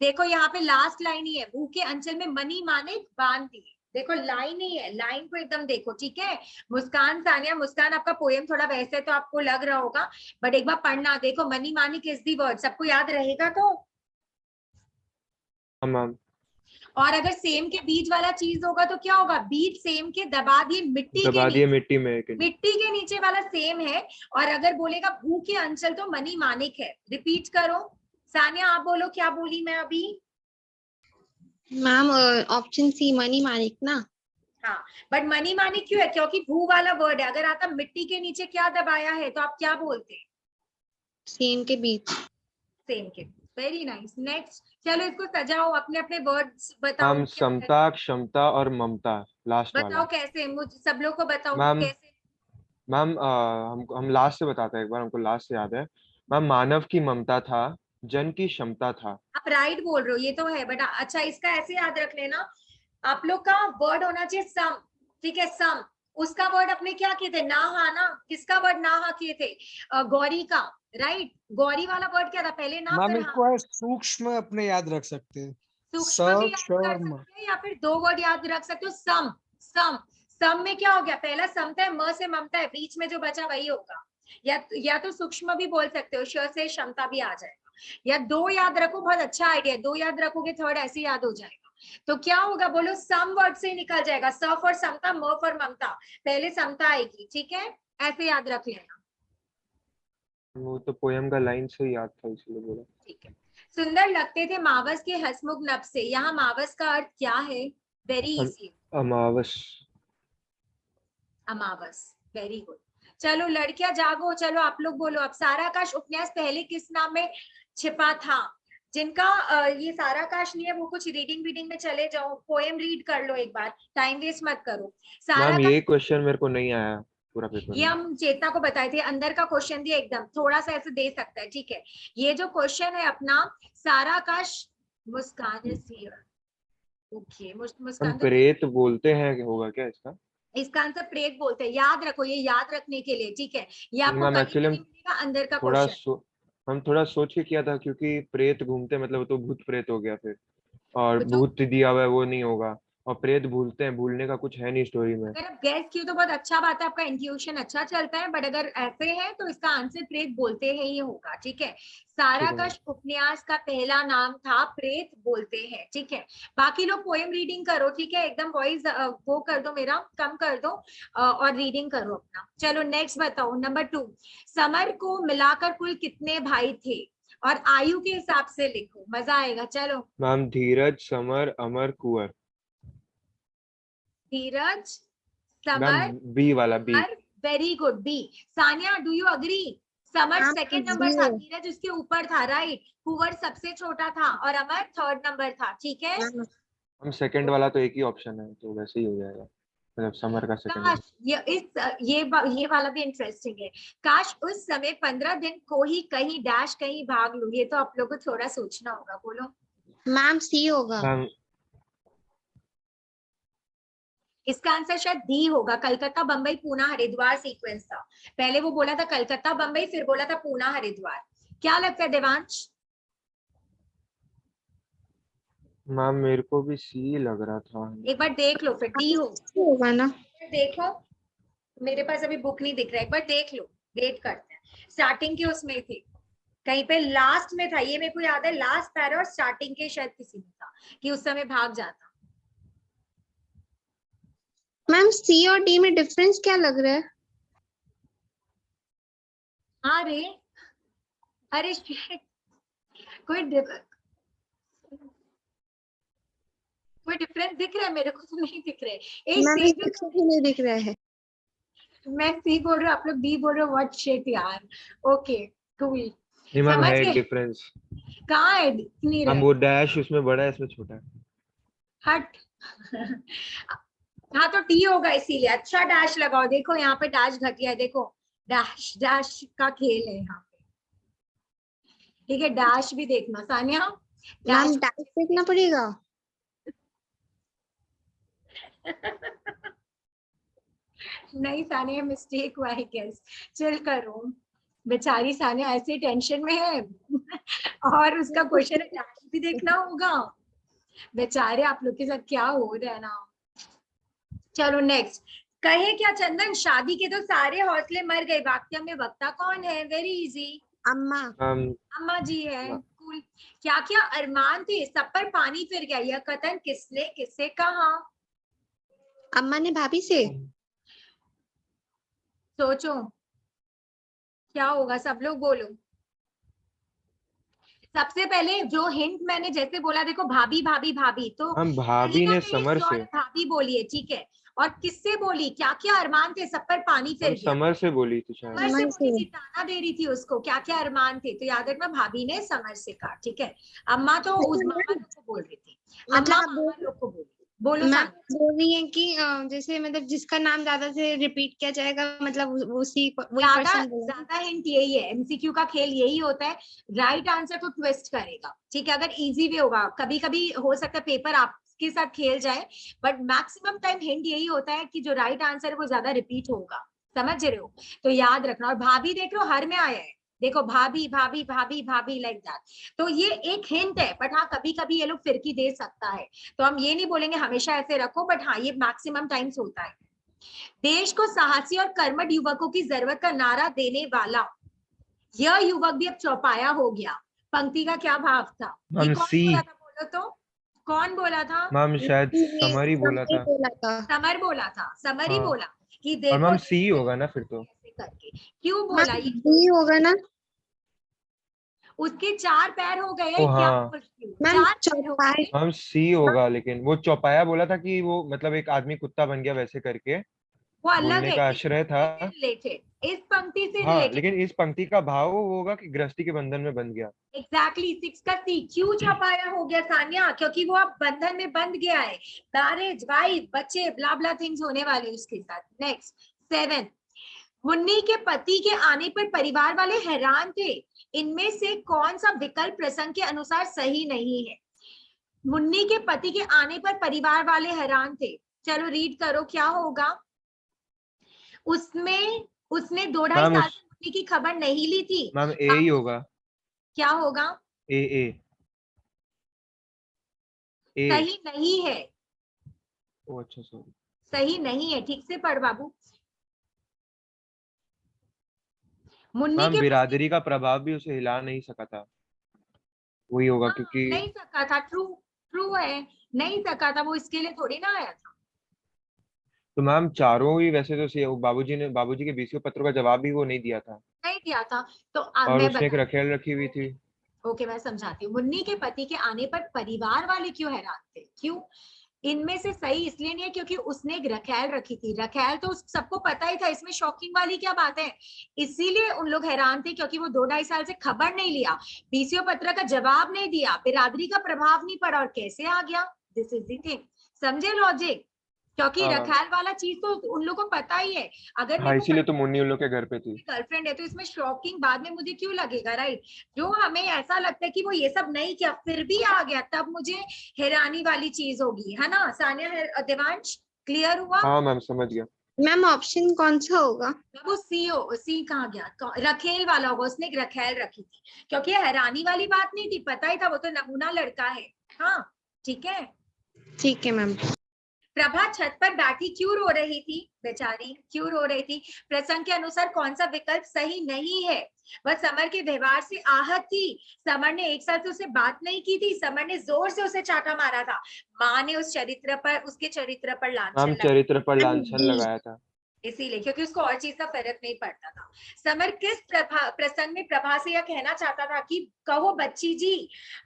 देखो यहाँ पे लास्ट लाइन ही है, भू के अंचल में मणि माणिक बांध दिए। देखो लाइन ही है, लाइन को एकदम देखो, ठीक है। मुस्कान, सानिया, मुस्कान आपका पोएम थोड़ा वैसे तो आपको लग रहा होगा, बट एक बार पढ़ना, देखो money Manik is the word, सबको याद रहेगा तो? हाँ मैम। और अगर सेम के बीच वाला चीज होगा तो क्या होगा, बीच सेम के दबा दिए मिट्टी के दबा दिए नीचे, मिट्टी में मिट्टी के नीचे वाला सेम है। और अगर बोलेगा भू के अंचल तो मनी मानिक है। रिपीट करो। सानिया आप बोलो, क्या बोली मैं अभी? Ma'am option C Mani Manik ना। हाँ, बट मनी मानिक क्यों है? क्योंकि भू वाला वर्ड है। अगर आता मिट्टी के नीचे क्या दबाया है तो आप क्या बोलते? सेम के बीच। सेम के। Very nice. नेक्स्ट, चलो इसको सजाओ, अपने अपने वर्ड्स बताओ। मैम क्या है? समता, क्षमता और ममता, लास्ट बताओ वाला। कैसे, मुझ सब लोग को बताओ मैम कैसे। मैम हम लास्ट से बताते हैं, एक बार हमको लास्ट से याद है। मैम मानव की ममता था, जन की क्षमता था। आप राइट बोल रहे हो, ये तो है, बट अच्छा इसका ऐसे याद रख लेना, आप लोग का वर्ड होना चाहिए सम। ठीक है, सम। उसका वर्ड अपने क्या किए थे? नाहा ना। किसका वर्ड नाहा किए थे? गौरी का। राइट, गौरी वाला वर्ड क्या था? पहले ना मैम फिर हाँ। इसको है सूक्ष्म अपने याद रख सकते हैं। सूक्ष्म भी याद कर शर्म। सकते हैं या फिर दो वर्ड याद रख सकते हो, सम। सम। सम में क्या हो गया? पहला समता है, म से ममता है, बीच में जो बचा वही होगा। या तो सूक्ष्म भी बोल सकते हो, श से क्षमता भी आ जाएगा। या दो याद रखो, बहुत अच्छा आइडिया, दो याद रखोगे थर्ड ऐसे याद हो जाएगा। तो क्या होगा बोलो? सम वर्ड से निकल जाएगा, स फॉर समता, म फॉर ममता, पहले समता आएगी। ठीक है, ऐसे याद रख लेना। वो तो पोयम का लाइन से ही याद था, इसलिए बोला। ठीक है। सुंदर लगते थे मावस के हसमुख नभ से, यहाँ मावस का अर्थ क्या है? Very easy. अमावस। अमावस। Very good. चलो लड़कियां जागो, चलो आप लोग बोलो अब। साराकाश उपन्यास पहले किस नाम में छिपा था? जिनका ये साराकाश नहीं है वो कुछ रीडिंग में चले जाओ, पोएम रीड कर लो एक बार, टाइम वेस्ट मत करो। मैम साराकाश ये क्वेश्चन मेरे को नहीं आया पूरा पेपर ये में। हम चेतना को बताए थे, अंदर का क्वेश्चन दिया, एकदम थोड़ा सा ऐसे दे सकता है। ठीक है, ये जो क्वेश्चन है अपना, साराकाश। मुस्कान इज हियर। ओके, हम मुस्कान तो प्रेत बोलते हैं कि होगा क्या इसका? इसका आंसर प्रेत बोलते हैं। याद रखो, ये याद रखने के लिए। ठीक है, ये आपको मैम कहीं एक्चुअली भी नहीं मिलेगा, अंदर का थोड़ा क्वेश्चन। हम थोड़ा सोच के किया था, क्योंकि प्रेत घूमते मतलब तो भूत प्रेत हो गया फिर, और तो जो भूत दिया हुआ है वो नहीं होगा, और प्रेत भूलते हैं, भूलने का कुछ है नहीं स्टोरी में। अगर आप गैस किए तो बहुत अच्छा बात है, आपका इंट्यूशन अच्छा चलता है, बट अगर ऐसे है तो इसका आंसर प्रेत बोलते हैं ही होगा। ठीक है, ठीक है मैम। साराकाश उपन्यास का पहला नाम था प्रेत बोलते हैं। ठीक है, बाकी लोग पोएम रीडिंग करो। ठीक है, एकदम वॉइस वो कर दो, मेरा कम कर दो, और रीडिंग करो अपना। चलो नेक्स्ट बताओ, नंबर 2। समर को मिलाकर कुल कितने भाई थे? और आयु के हिसाब से लिखो, मजा आएगा। चलो, ma'am Dheeraj, Samar, Amar, Kunwar. Dheeraj, ma'am Samar, B वाला B. Very good, B. Sania do you agree? Samar हाँ सेकंड नंबर था, जीरो। धीरज उसके ऊपर था, राइट। कुंवर सबसे छोटा था और अमर थर्ड नंबर था। ठीक है। हम सेकंड वाला तो एक ही ऑप्शन है, तो वैसे ही हो जाएगा, मतलब समर का सेकंड काश ये वाला भी इंटरेस्टिंग है। काश उस समय 15 दिन को ही कहीं डैश कहीं भाग लूं। ये तो आप लोगों को थोड़ा सोचना होगा, बोलो। मैम सी होगा। मैम इसका आंसर शायद डी होगा, कलकत्ता बंबई पूना हरिद्वार सीक्वेंस था। पहले वो बोला था कलकत्ता बंबई, फिर बोला था पूना हरिद्वार। क्या लगता है देवांश? मैम मेरे को भी सी लग रहा था। एक बार देख लो, फिर डी हो। सी होगा ना। देखो, मेरे पास अभी बुक नहीं दिख रहा है, एक बार देख लो। वेट करते हैं, स्टार्टिंग के उसमें थी, कहीं पे लास्ट में था, ये मेरे को याद है, लास्ट पैरा और स्टार्टिंग के शायद किसी में था कि उस समय भाग जाता। मैम सी और डी में डिफरेंस क्या लग रहा है? हाँ रे, अरे shit, कोई कोई डिफरेंस दिख रहा है? मेरे को तो नहीं दिख रहे। ए मैम सी एक भी नहीं दिख रहा है। मैं सी बोल रहा हूँ, आप लोग बी बोल रहे हो, व्हाट शिट यार। Okay, cool. नहीं मैम समझ है गए? डिफरेंस। कहाँ है? दिख नहीं मैम रहे। वो डैश उसमें बड़ा है, इसमें छोटा है। हट। हाँ तो टी होगा इसीलिए। अच्छा डैश लगाओ, देखो यहाँ पे डैश घटिया है, देखो डैश डैश का खेल है यहाँ पे। ठीक है, डैश भी देखना सानिया, मैम डैश। डाइस देखना पड़ेगा। नहीं सानिया, मिस्टेक हुआ है गेस। चिल करो, बेचारी सानिया ऐसे टेंशन में है। और उसका क्वेश्चन है, डैश भी देखना होगा। बेचारे आप लोग के साथ क्या हो रहा है ना। चलो नेक्स्ट। कहे क्या चंदन, शादी के तो सारे हौसले मर गए, वाक्य में वक्ता कौन है? वेरी इजी, अम्मा। मैम अम्मा जी है। ब्यूटीफुल। क्या क्या अरमान थे, सब पर पानी फिर गया, यह कथन किसने किससे कहा? अम्मा ने भाभी से। सोचो क्या होगा, सब लोग बोलो। सबसे पहले जो हिंट मैंने जैसे बोला, देखो भाभी भाभी भाभी, तो हम भाभी तरीका ने नहीं, समर श्योर से, है भाभी बोली है, ठीक है। और किससे बोली, क्या क्या अरमान थे, सब पर पानी फिर हम गया, समर से बोली थी शायद। समर से समर बोली से। थी, ताना दे रही थी उसको, क्या क्या अरमान थे, तो याद रखना भाभी ने समर से कहा, ठीक है। अम्मा तो उस मामा लोग को बोल रही थी, अम्मा मतलब आप मामा लोग को बोल रही थी। बोलो मैम सानिया। बोल रही है कि जैसे मतलब जिसका नाम ज्यादा से रिपीट किया जाएगा, मतलब उसी वही ज्यादा पर्सन बोला। ज्यादा हिंट यही है, एमसीक्यू का खेल यही होता है, राइट आंसर को ट्विस्ट करेगा, ठीक है। अगर इजी वे होगा, कभी कभी हो सकता है पेपर आपके साथ खेल जाए, बट मैक्सिमम टाइम हिंट यही होता है कि जो राइट आंसर है वो ज्यादा रिपीट होगा, समझ रहे हो? तो याद रखना। और भाभी देख लो हर में आया है, देखो भाभी भाभी भाभी भाभी लाइक दैट। तो ये एक हिंट है, बट हाँ कभी कभी ये लोग फिरकी दे सकता है, तो हम ये नहीं बोलेंगे हमेशा ऐसे रखो, बट हाँ ये मैक्सिमम टाइम्स होता है। देश को साहसी और कर्मठ युवकों की जरूरत का नारा देने वाला यह युवक भी अब चौपाया हो गया। पंक्ति का क्या भाव था? ये मैम कौन सी, बोला था, बोलो तो कौन बोला था? मैम शायद ये समर ही बोला समर था। बोला था। समर बोला था, समर ही हाँ, बोला कि और देखो मैम सी देश होगा ना फिर तो। ऐसे करके। क्यों बोला मैम ये? बी होगा ना। उसके चार पैर हो गए, ओ क्या हाँ, बोलती हूँ, मैम चार पैर हो चौपाई। गए। मैम सी होगा, लेकिन वो चौपाया बोला था कि वो मतलब एक आदमी कुत्ता बन गया वैसे करके वो अलग बोलने है, का इस आश्रय था। पंक्ति से रिलेटेड, इस पंक्ति से हाँ, रिलेटेड। लेकिन इस पंक्ति का भाव वो होगा कि गृहस्थी के बंधन में बंध गया। एग्जैक्टली, सिक्स का सी क्यों छपाया हो गया सानिया? क्योंकि वो अब बंधन में बंध गया है, मैरिज वाइफ बच्चे ब्ला ब्ला थिंग्स होने वाले उसके साथ। नेक्स्ट 7, मुन्नी के पति के आने पर परिवार वाले हैरान थे, इनमें से कौन सा विकल्प प्रसंग के अनुसार सही नहीं है? मुन्नी के पति के आने पर परिवार वाले हैरान थे, चलो रीड करो क्या होगा उसमें। उसने 2-2.5 मैम साल उस से मुन्नी की खबर नहीं ली थी। मैम ए ही होगा। क्या होगा? ए ए ए। सही नहीं है, ओ अच्छा, सॉरी। सही नहीं है, ठीक से पढ़ बाबू। मुन्नी मैम के पति, बिरादरी का प्रभाव भी उसे हिला नहीं सका था, वही होगा हाँ क्योंकि। नहीं सका था, ट्रू ट्रू है, नहीं सका था, वो इसके लिए थोड़ी ना आया था। तो मैम चारों ही वैसे तो बाबूजी ने, बाबूजी के बीसीओ पत्र का जवाब भी वो नहीं दिया था, नहीं दिया था, तो और मैं उसने एक बता, रखेल रखी हुई थी। ओके मैं समझाती हूँ। मुन्नी के पति के आने पर परिवार वाले क्यों हैरान थे, क्यों? इनमें से सही इसलिए नहीं है क्योंकि उसने एक रखैल रखी थी, रखैल तो सबको पता ही था, इसमें शॉकिंग वाली क्या बात है? इसीलिए उन लोग हैरान थे क्योंकि वो 2-2.5 साल से खबर नहीं लिया, बीसीओ पत्र का जवाब नहीं दिया, बिरादरी का प्रभाव नहीं पड़ा, और कैसे आ गया? दिस इज द थिंग, समझे लॉजिक? क्योंकि हाँ मैम। रखैल वाला चीज तो उन लोग को पता ही है, अगर हाँ, मेरे को इसीलिए तो मुन्नी उन लोग के घर पे थी। गर्लफ्रेंड है तो इसमें शॉकिंग बाद में मुझे क्यों लगेगा, राइट? जो हमें ऐसा लगता है कि वो ये सब नहीं किया फिर भी आ गया, तब मुझे हैरानी वाली चीज होगी, है ना सानिया? देवांश क्लियर हुआ? हाँ मैम, समझ गया। मैम ऑप्शन कौन सा होगा। वो सी कहाँ गया, रखेल वाला होगा, उसने एक रखेल रखी थी, क्योंकि हैरानी वाली बात नहीं थी, पता ही था वो तो नमूना लड़का है। हाँ ठीक है। ठीक है मैम। प्रभा छत पर बैठी क्यों रो रही थी, बेचारी क्यों रो रही थी? प्रसंग के अनुसार कौन सा विकल्प सही नहीं है? वह समर के व्यवहार से आहत थी, समर ने 1 साल से उसे बात नहीं की थी, समर ने जोर से उसे चाटा मारा था, माँ ने उस चरित्र पर, उसके चरित्र पर लांछन मैम लगाया, चरित्र पर लांछन लगाया था। इसीलिए क्योंकि उसको और चीज का फर्क नहीं पड़ता था। समर किस प्रसंग में प्रभा से यह कहना चाहता था कि कहो बच्ची जी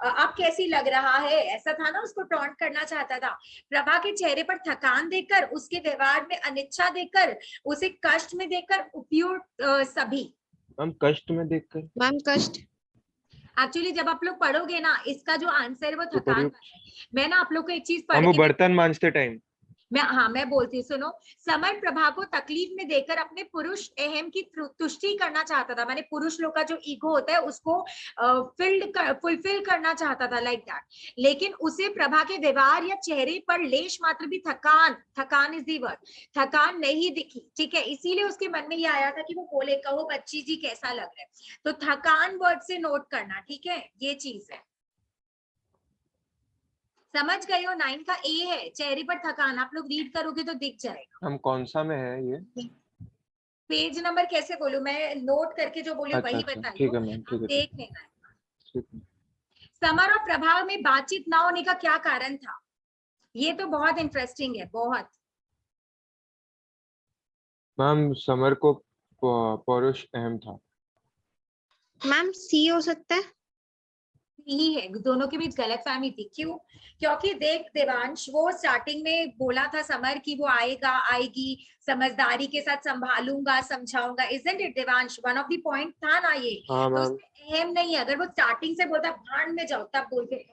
अब कैसी लग रहा है, ऐसा था ना, उसको टॉन्ट करना चाहता था। प्रभा के चेहरे पर थकान देखकर, उसके व्यवहार में अनिच्छा देखकर, उसे कष्ट में देखकर, उपयुक्त सभी। मैम कष्ट में देखकर। मैम कष्ट। एक्चुअली जब आप लोग पढ़ोगे ना, इसका जो आंसर है वो थकान उपयुक्त। वाला है। मैं ना आप लोग को एक चीज हम पढ़ वो के बर्तन मांजते टाइम। मैं बोलती हूँ, सुनो। समर प्रभा को तकलीफ में देकर अपने पुरुष अहम की तुष्टि करना चाहता था, माने पुरुष लोग का जो ईगो होता है उसको फुलफिल करना चाहता था, लाइक दैट। लेकिन उसे प्रभा के व्यवहार या चेहरे पर लेश मात्र भी थकान इज दी वर्ड, थकान नहीं दिखी, ठीक है। इसीलिए उसके मन में ये आया था कि वो बोले कहो बच्ची जी कैसा लग रहा है, तो थकान वर्ड से नोट करना, ठीक है, ये चीज है। समझ गए हो? 9 का ए है, चेहरे पर थकान, आप लोग रीड करोगे तो दिख जाएगा। हम कौन सा में है ये? पेज नंबर कैसे बोलूं मैं, नोट करके जो बोली अच्छा वही अच्छा, बताई ठीक हूँ, है मैम, आप ठीक है, देख ठीक है, लेना। ठीक है। समर और प्रभा में बातचीत ना होने का क्या कारण था? ये तो बहुत इंटरेस्टिंग है, बहुत। मैम समर को पौरुष अहम था। मैम सी हो सकता है। ही है, दोनों के बीच गलतफहमी थी। क्यों? क्योंकि देख देवांश, वो स्टार्टिंग में बोला था समर की वो आएगा आएगी, समझदारी के साथ संभालूंगा समझाऊंगा, isn't it Devansh? One of the point था ना ये। हाँ तो मैम। उसमें अहम नहीं है। अगर वो स्टार्टिंग से बोलता भाड़ में जाओ तब बोलते,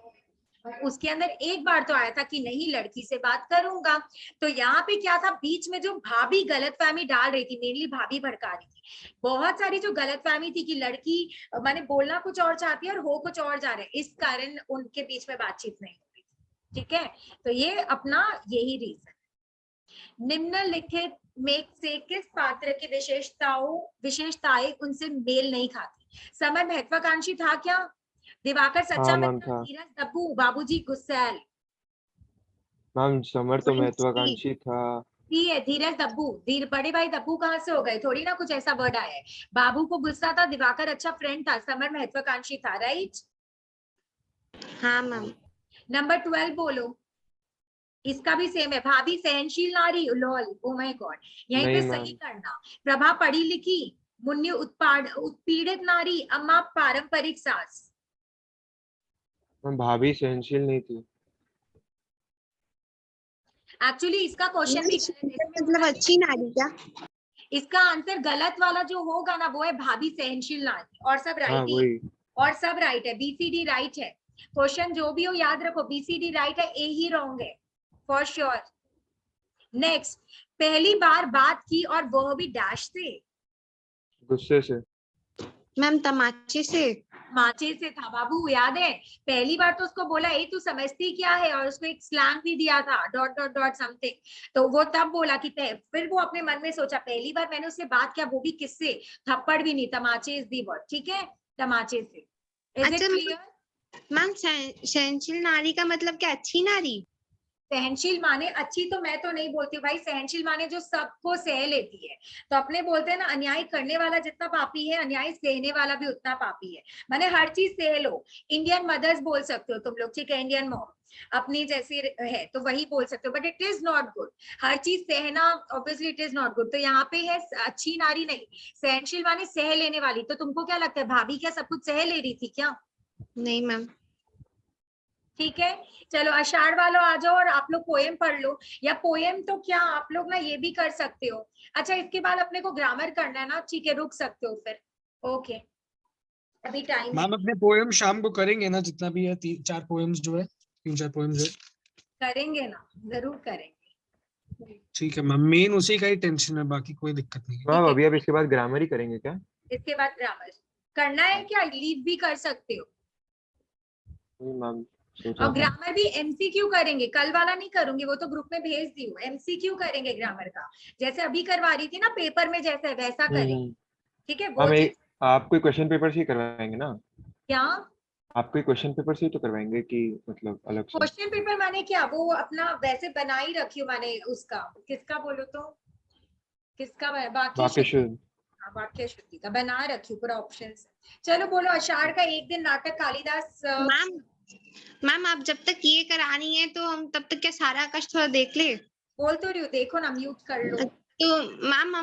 उसके अंदर एक बार तो आया था कि नहीं लड़की से बात करूंगा। तो यहाँ पे क्या था, बीच में जो भाभी गलतफहमी डाल रही थी, मेनली भाभी भड़का रही थी। बहुत सारी जो गलतफहमी थी कि लड़की माने बोलना कुछ और चाहती है और हो कुछ और जा रहे हैं, इस कारण उनके बीच में बातचीत नहीं हो रही थी। ठीक है, तो ये अपना यही रीजन। निम्नलिखित में से किस पात्र की विशेषताएं उनसे मेल नहीं खाती? समर महत्वाकांक्षी था क्या? दिवाकर सच्चा हाँ मैम मित्र, था। धीरज दब्बू, बाबूजी गुस्सैल? मैम समर तो मैम महत्वाकांक्षी था। है धीरज दब्बू। बड़े भाई दब्बू कहाँ से हो गए? थोड़ी ना कुछ ऐसा वर्ड आया है। बाबू को गुस्सा था, दिवाकर अच्छा फ्रेंड था, समर महत्वाकांक्षी था। राइट? हाँ मैम। नंबर 12 बोलो। इसका भी सेम है। भाभी सहनशील नारी, लॉल, ओ माय गॉड। यहीं नहीं पे सही मैम। करना। प्रभा पढ़ी लिखी, मुन्नी उत्पीड़ित नारी, अम्मा पारंपरिक सास। मैम भाभी सहनशील नहीं थी। एक्चुअली इसका क्वेश्चन भी गलत है। इसमें मतलब होना अच्छी नारी क्या? इसका आंसर गलत वाला जो होगा ना वो है भाभी सहनशील नारी, और सब हाँ राइट ही वही। और सब राइट है। बीसीडी राइट है। क्वेश्चन जो भी हो याद रखो, बीसीडी राइट है, ए ही रॉन्ग है फॉर श्योर। नेक्स्ट, पहली बार बात की और वह भी डैश से। गुस्से से। मैम तमाचे से। माचे से था बाबू, याद है? पहली बार तो उसको बोला ए तू समझती क्या है, और उसको एक स्लैंग भी दिया था डॉट डॉट डॉट समथिंग। तो वो तब बोला कि फिर वो अपने मन में सोचा पहली बार मैंने उससे बात किया, वो भी किससे? थप्पड़ भी नहीं, तमाचे इज दी वर्ड। ठीक है, तमाचे से। इज इट अच्छा क्लियर? मैम सहनशील नारी का मतलब क्या? अच्छी नारी? सहनशील माने अच्छी तो मैं तो नहीं बोलती भाई। सहनशील माने जो सबको सह लेती है। तो अपने बोलते हैं ना, अन्याय करने वाला जितना पापी है, अन्याय सहने वाला भी उतना पापी है। माने हर चीज सह लो। इंडियन मदर्स बोल सकते हो तुम लोग, ठीक है, इंडियन मॉम अपनी जैसी है तो वही बोल सकते हो, but it is not good. हर चीज सहना obviously it is not good. तो यहाँ पे है अच्छी नारी नहीं, सहनशील माने सह लेने वाली। तो तुमको क्या लगता है, भाभी क्या सब कुछ सह ले रही थी क्या? नहीं मैम। ठीक है, चलो आषाढ़ वालों आ जाओ और आप लोग पोएम पढ़ लो। या पोएम तो क्या आप लोग ना ये भी कर सकते हो। अच्छा, इसके बाद अपने को ग्रामर करना है ना, ठीक है, रुक सकते हो फिर। ओके, अभी टाइम है। मैम अपने पोएम शाम को करेंगे ना, जितना भी है 3-4 पोएम्स जो है, 3-4 पोएम्स है। करेंगे ना, जरूर करेंगे। ठीक है मैम, मेन उसी का ही टेंशन है, बाकी कोई दिक्कत नहीं है। मैम ठीक अभी है, अब इसके बाद ग्रामर ही करेंगे क्या? इसके बाद ग्रामर करना है क्या? लीव भी कर सकते हो। नहीं मैम सोचा और था। ग्रामर भी एमसीक्यू करेंगे, कल वाला नहीं करूंगी, वो तो ग्रुप में भेज दी हूँ। एमसीक्यू करेंगे ग्रामर का, जैसे अभी करवा रही थी ना पेपर में, जैसा वैसा करेंगे। हम्म। ठीक है, वो मैम चीज। आप कोई क्वेश्चन पेपर से ही करवाएंगे ना? क्या आप कोई क्वेश्चन पेपर से ही तो करवाएंगे कि मतलब अलग से? क्वेश्चन पेपर माने क्या, वो अपना वैसे बना ही रखी हूँ मैंने। उसका किसका बोलो तो, किसका वाक्य वाक्य शुद्धि। शुद्ध। हाँ, वाक्य शुद्धि का बना रखी हूँ पूरा ऑप्शन। चलो बोलो, आषाढ़ का एक दिन नाटक कालिदास। मैम मैम आप जब तक ये करानी है तो हम तब तक क्या सारा आकाश थोड़ा देख ले? बोल तो रही हूँ, देखो ना, म्यूट कर लो। तो मैम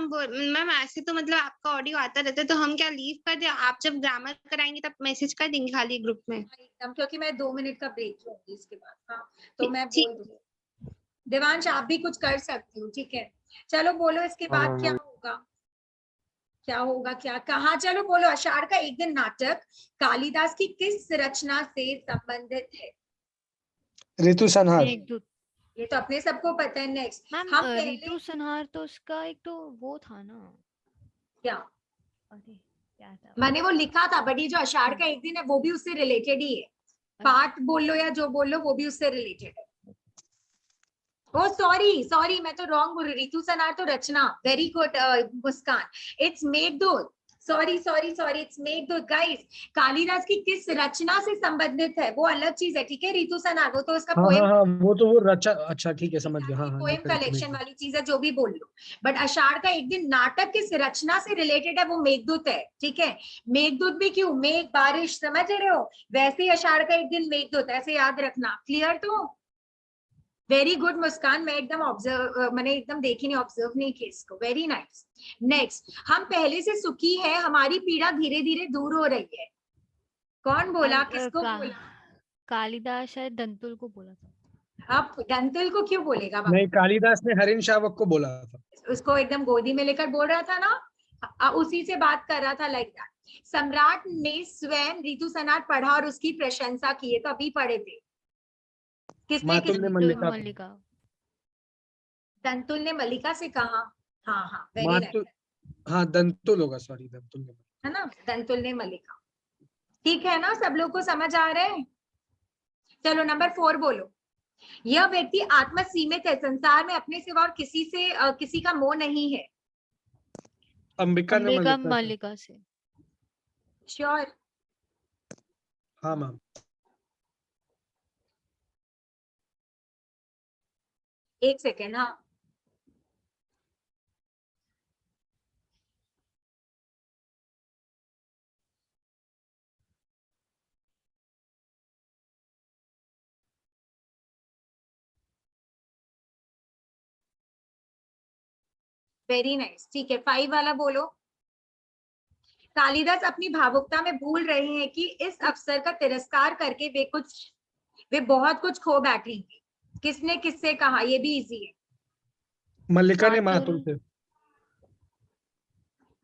मैम ऐसे तो मतलब आपका ऑडियो आता रहता है, तो हम क्या लीव कर दे? आप जब ग्रामर कराएंगे तब मैसेज कर देंगे खाली ग्रुप में। एकदम, क्योंकि मैं 2 मिनट का ब्रेक लूंगी इसके बाद। हाँ, तो मैं ठीक। बोल दूंगी। देवांश आप भी कुछ कर सकती हो, ठीक है। चलो बोलो, इसके हाँ बाद क्या मैम। होगा? क्या होगा, क्या कहा? चलो बोलो, आषाढ़ का एक दिन नाटक कालिदास की किस रचना से संबंधित है? ऋतु संहार। मेघदूत। ये तो अपने सबको पता है। नेक्स्ट, मैम हम पहले ऋतु संहार तो उसका एक तो वो था ना। क्या अरे क्या था मैंने वो लिखा था, बट ये जो आषाढ़ का एक दिन है वो भी उससे रिलेटेड ही है। पाठ बोल लो या जो बोल लो, वो भी उससे रिलेटेड है। ओ सॉरी सॉरी, मैं तो रॉन्ग बोल रही। ऋतु संहार तो रचना। Very good Muskan, it's Meghdoot. Sorry sorry sorry, it's Meghdoot guys. Kalidas की किस रचना से संबंधित है वो अलग चीज है, ठीक है रितु सना, वो तो उसका हाँ पोएम, हाँ हाँ, वो तो वो रचा, अच्छा ठीक है समझ गया, हाँ हाँ, पोएम ये करेक्ट कलेक्शन मेघदूत। वाली चीज है, जो भी बोल लो। बट आषाढ़ का एक दिन नाटक किस रचना से रिलेटेड है वो मेघदूत है, ठीक है। मेघदूत भी क्यों, मेघ बारिश, समझ रहे हो, वैसे ही आषाढ़ का एक दिन मेघदूत, ऐसे याद रखना। क्लियर? तो वेरी गुड मुस्कान, मैं एकदम ऑब्जर्व, मैंने एकदम देखी नहीं, ऑब्जर्व नहीं किया इसको, वेरी नाइस। नेक्स्ट, हम पहले से सुखी है, हमारी पीड़ा धीरे धीरे दूर हो रही है। कौन बोला, किसको बोला? कालिदास शायद दंतुल को बोला था। अब दंतुल को क्यों बोलेगा बाबा? नहीं, कालिदास ने हरिन शावक को बोला था। उसको एकदम गोदी में लेकर बोल रहा था ना, उसी से बात कर रहा था, लाइक दैट। सम्राट ने स्वयं ऋतु सनाट पढ़ा और उसकी प्रशंसा की है, तो अभी पढ़े थे। किसने मातुल ने मल्लिका को। मल्लिका। दंतुल ने मल्लिका से कहा। हाँ हाँ, वेरी मातुल, नाइस, हाँ दंतुल होगा, सॉरी दंतुल ने। है ना, दंतुल ने मल्लिका। ठीक है ना, सब लोग को समझ आ रहे हैं? चलो नंबर 4 बोलो। यह व्यक्ति आत्मा सीमित है, संसार में अपने सिवा और किसी से किसी का मोह नहीं है। अंबिका ने अंबिका मल्लिका से। मल्लिका से। श्योर? हाँ मैम। एक सेकेंड, हाँ। वेरी नाइस, ठीक है 5 वाला बोलो। कालिदास अपनी भावुकता में भूल रहे हैं कि इस अवसर का तिरस्कार करके वे बहुत कुछ खो बैठेंगे। किसने किससे कहा, ये भी इजी है। मल्लिका ने मातुल। मातुल से।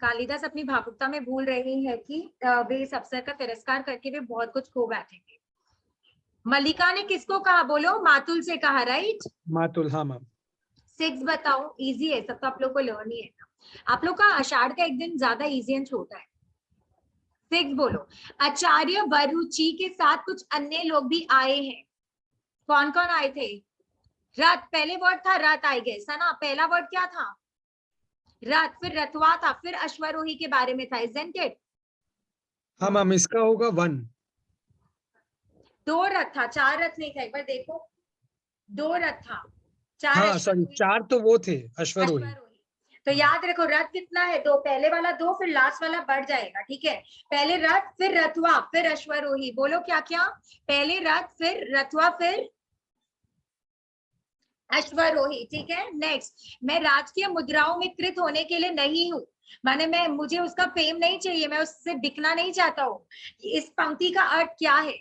कालिदास अपनी भावुकता में भूल रहे हैं कि वे इस अवसर का तिरस्कार करके वे बहुत कुछ खो बैठेंगे। मल्लिका ने किसको कहा, बोलो? मातुल से कहा, राइट? मातुल, हाँ मैम। 6 बताओ, इजी है, सब तो आप लोग को लर्न ही है ना। आप लोग का आषाढ़ का एक दिन ज्यादा इजी एंड छोटा है। 6 बोलो। आचार्य बरुचि के साथ कुछ अन्य लोग भी आए हैं। कौन कौन आए थे? रथ, पहले वर्ड था रथ, आई गेस, है ना। पहला वर्ड क्या था? रथ, फिर रथवा था, फिर अश्वरोही के बारे में था, इजंट इट? हाँ मैम, इसका होगा 1। 2 रथ था, 4 रथ नहीं था, एक बार देखो। 2 रथ था, 4 हाँ सॉरी, 4 तो वो थे अश्वरोही। अश्वरोही। तो याद रखो रथ कितना है, 2, पहले वाला 2, फिर लास्ट वाला बढ़ जाएगा, ठीक है। पहले रथ, फिर रथवा, फिर अश्वरोही। बोलो क्या क्या? पहले रथ, फिर रथवा, फिर अश्वरोही, ठीक है। नेक्स्ट, मैं राजकीय मुद्राओं में कृत होने के लिए नहीं हूं, माने मुझे उसका फेम नहीं चाहिए, मैं उससे बिकना नहीं चाहता हूँ। इस पंक्ति का अर्थ क्या है?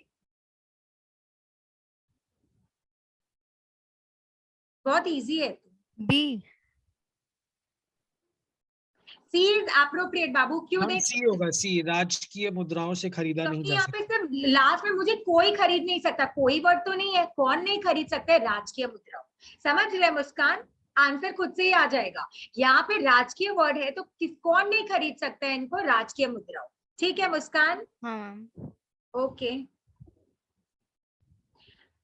बहुत इजी है। बी। सी इज एप्रोप्रिएट बाबू, क्यों? हाँ देख, सी होगा, सी, राजकीय मुद्राओं से खरीदा नहीं क्योंकि जा यहाँ सकता। पे सिर्फ लास्ट में मुझे कोई खरीद नहीं सकता, कोई वर्ड तो नहीं है, कौन नहीं खरीद सकता है राजकीय मुद्रा। समझ रहे मुस्कान? आंसर खुद से ही आ जाएगा। यहाँ पे राजकीय वर्ड है तो कौन नहीं खरीद सकता है इनको, राजकीय मुद्रा। ठीक है मुस्कान? हाँ। ओके।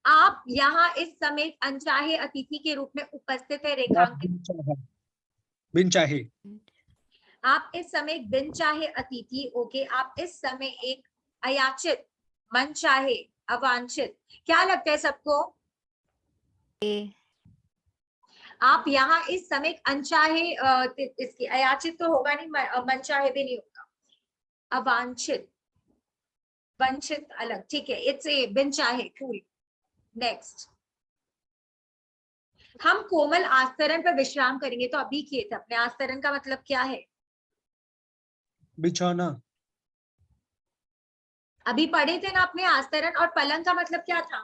आप यहाँ इस समय अनचाहे अतिथि के रूप में उपस्थित है, रेखांकित। बिन चाहे। आप इस समय बिन चाहे अतिथि, ओके। आप इस समय एक अयाचित, मन चाहे, अवांछित। क्या लगता है सबको? ए। आप यहाँ इस समय अनचाहे, इसकी अयाचित तो होगा नहीं, मन चाहे भी नहीं होगा, अवांछित, वंचित अलग, ठीक है। इट्स ए बिन चाहे, कूल। नेक्स्ट, हम कोमल आस्तरण पर विश्राम करेंगे, तो अभी किए थे अपने। आस्तरण का मतलब क्या है? बिछौना। अभी पढ़े थे ना अपने आस्तरण। और पलंग का मतलब क्या था?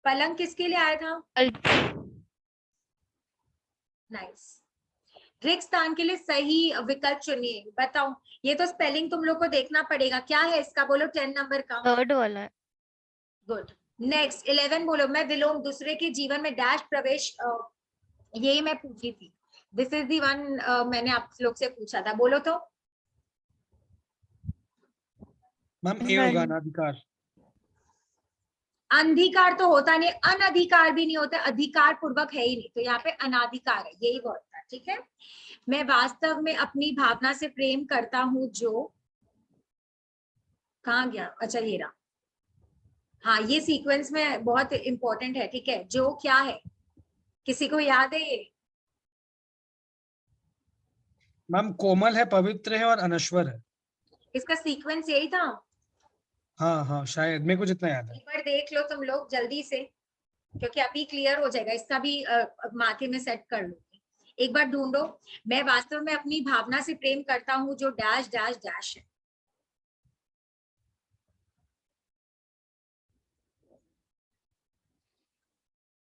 पलंग किसके लिए आया था? नाइस। रिक्त स्थान के लिए सही विकल्प चुनिए, बताओ। ये तो स्पेलिंग तुम लोग को देखना पड़ेगा, क्या है इसका, बोलो 10 नंबर का। थर्ड वाला है। गुड। नेक्स्ट 11 बोलो। मैं विलोम, दूसरे के जीवन में डैश प्रवेश, यही मैं पूछी थी, दिस इज दी वन, मैंने आप लोग से पूछा था, बोलो तो। मैम ए होगा, अनाधिकार। अंधिकार तो होता नहीं, अनधिकार भी नहीं होता, अधिकार पूर्वक है ही नहीं, तो यहाँ पे अनाधिकार है, यही वर्ड था। ठीक है, मैं वास्तव में अपनी भावना से प्रेम करता हूँ जो, कहाँ गया, अच्छा ये रहा। हाँ, ये सीक्वेंस में बहुत इंपॉर्टेंट है। ठीक है, जो क्या है, किसी को याद है ये? मैम कोमल है, पवित्र है और अनश्वर है। इसका सीक्वेंस यही था। हाँ हाँ शायद, मेरे को जितना याद है। एक बार देख लो तुम लोग जल्दी से, क्योंकि अभी क्लियर हो जाएगा, इसका भी माथे में सेट कर लो। एक बार ढूंढो, मैं वास्तव में अपनी भावना से प्रेम करता हूँ जो डैश डैश डैश है।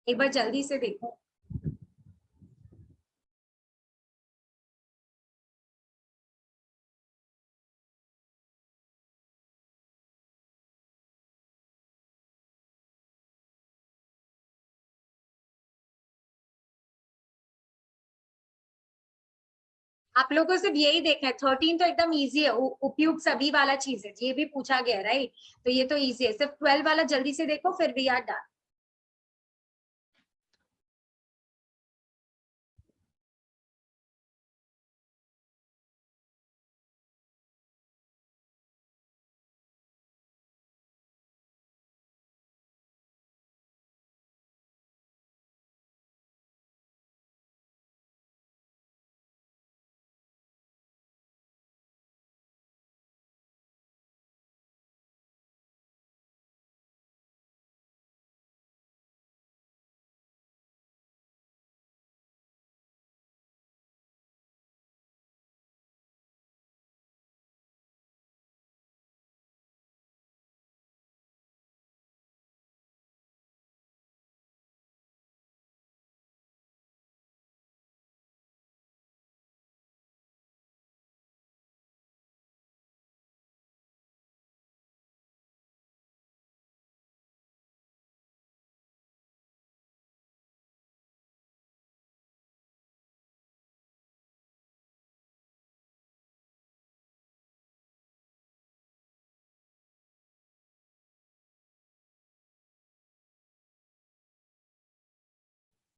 एक बार जल्दी से देखो। आप लोगों को सिर्फ यही देखना है, 13 तो एकदम इजी है, उपयुक्त सभी वाला चीज है, ये भी पूछा गया राइट, तो ये तो इजी है। सिर्फ 12 वाला जल्दी से देखो, फिर वी आर डन।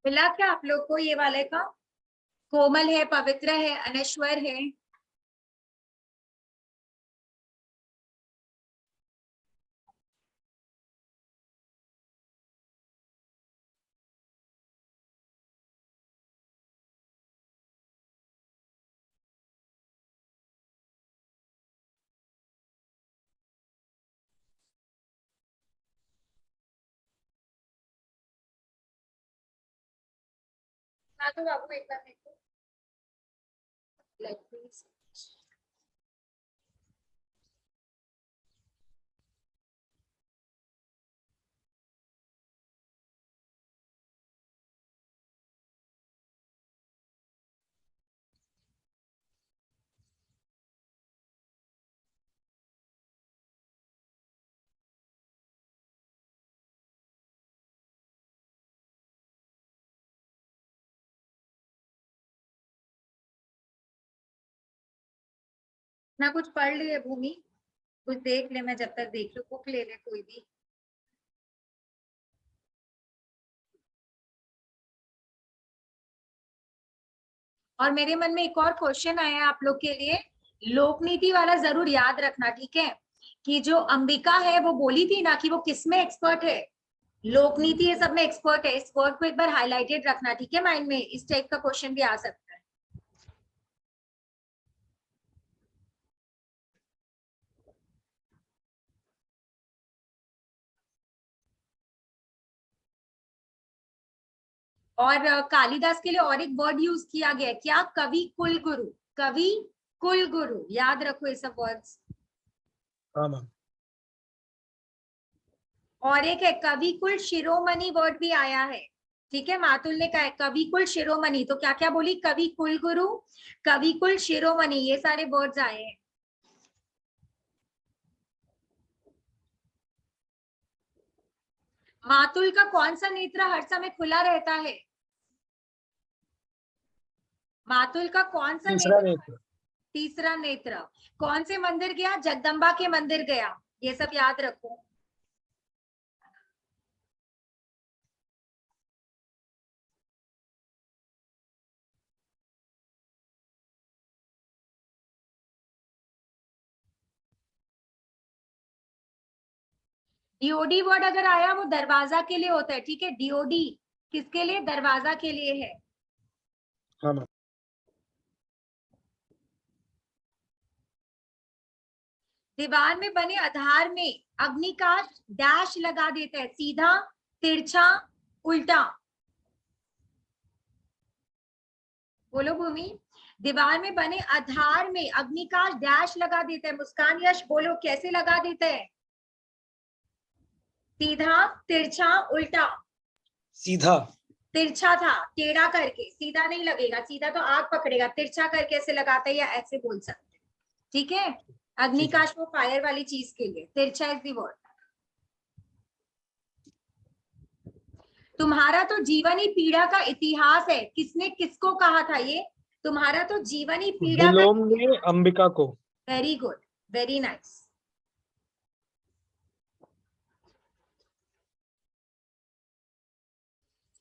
मिला क्या आप लोग को ये वाले का? कोमल है, पवित्र है, अनश्वर है। हाँ तो बाबू एक बार देखो, लेट मी सी। ना कुछ पढ़ लिए भूमि, कुछ देख ले, मैं जब तक देख लूं, बुक ले ले कोई भी। और मेरे मन में एक और क्वेश्चन आया है आप लोग के लिए, लोकनीति वाला जरूर याद रखना। ठीक है, कि जो अंबिका है वो बोली थी ना कि वो किस में एक्सपर्ट है, लोकनीति ये सब में एक्सपर्ट है। इस वर्ड को एक बार हाईलाइटेड रखना, ठीक है, माइंड में। इस टाइप का क्वेश्चन भी आ सकता है। और कालिदास के लिए और एक वर्ड यूज किया गया है क्या, कवि कुल गुरु। कवि कुल गुरु, याद रखो ये सब वर्ड्स। हाँ मैम। और एक है कवि कुल शिरोमणि, वर्ड भी आया है। ठीक है, मातुल ने कहा है कवि कुल शिरोमणि, तो क्या क्या बोली, कवि कुल गुरु, कवि कुल शिरोमणि, ये सारे वर्ड्स आए हैं। मातुल का कौन सा नेत्र हर समय खुला रहता है? मातुल का कौन सा तीसरा नेत्र? नेत्र। तीसरा नेत्र। कौन से मंदिर गया? जगदम्बा के मंदिर गया, ये सब याद रखो। डीओडी वर्ड अगर आया वो दरवाजा के लिए होता है, ठीक है। डीओडी किसके लिए? दरवाजा के लिए है। हाँ मैम। दीवार में बने आधार में अग्निकाश डैश लगा देता है, सीधा, तिरछा, उल्टा। बोलो भूमि। दीवार में बने आधार में अग्निकाश डैश लगा देता है। मुस्कान, यश बोलो कैसे लगा देता है? सीधा, तिरछा, उल्टा। सीधा। तिरछा था, टेढ़ा करके, सीधा नहीं लगेगा, सीधा तो आग पकड़ेगा, तिरछा करके ऐसे लगाता है या ऐसे बोल सकते हैं, ठीक है। अग्निकाश वो फायर वाली चीज के लिए, तिरछा इज द वर्ड। तुम्हारा तो जीवन ही पीड़ा का इतिहास है, किसने किसको कहा था ये? तुम्हारा तो जीवन ही पीड़ा का। विलोम ने अंबिका को। Very good, very nice.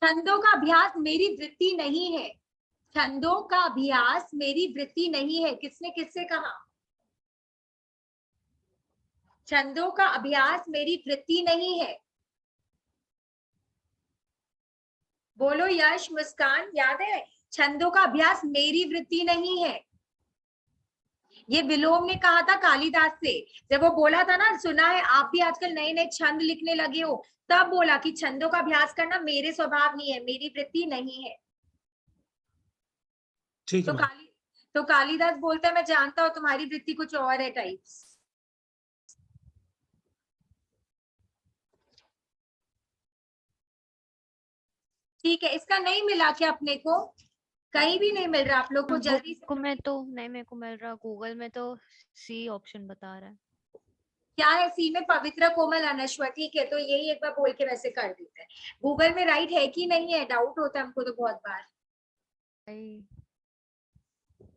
छंदों का अभ्यास मेरी वृत्ति नहीं है। छंदों का अभ्यास मेरी वृत्ति नहीं है, किसने किससे कहा? छंदों का अभ्यास मेरी वृत्ति नहीं है। बोलो यश, मुस्कान, याद है? छंदों का अभ्यास मेरी वृत्ति नहीं है। ये विलोम ने कहा था कालिदास से, जब वो बोला था ना, सुना है आप भी आजकल नए नए छंद लिखने लगे हो, तब बोला कि छंदों का अभ्यास करना मेरे स्वभाव नहीं है, मेरी वृत्ति नहीं है। ठीक है। तो कालिदास बोलता है मैं जानता हूं तुम्हारी वृत्ति कुछ और है टाइप्स। ठीक है, इसका नहीं मिला क्या अपने को? कहीं भी नहीं मिल रहा आप लोग को? जल्दी से। को मैं तो नहीं, मेरे को मिल रहा, गूगल में तो सी ऑप्शन बता रहा है। क्या है सी में? पवित्र, कोमल, अनश्वर, ठीक है। तो यही एक बार बोल के वैसे कर देते हैं। गूगल में राइट है कि नहीं है, डाउट होता है हमको तो बहुत बार।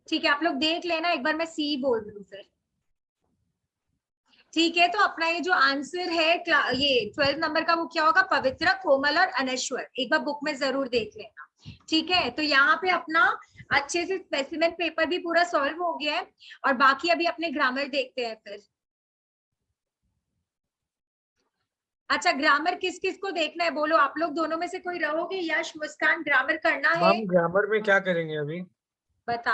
ठीक है, आप लोग देख लेना, एक बार मैं सी बोल दूं फिर। ठीक है, तो अपना ये जो आंसर है ये 12 नंबर का वो क्या होगा? पवित्र, कोमल और अनश्वर। एक बार बुक में जरूर देख लेना, ठीक है। तो यहाँ पे अपना अच्छे से स्पेसिमेन पेपर भी पूरा सॉल्व हो गया है, और बाकी अभी अपने ग्रामर देखते हैं फिर। अच्छा, ग्रामर किस किस को देखना है बोलो? आप लोग दोनों में से कोई रहोगे? यश, मुस्कान, ग्रामर करना है? मैम ग्रामर में क्या करेंगे अभी? बता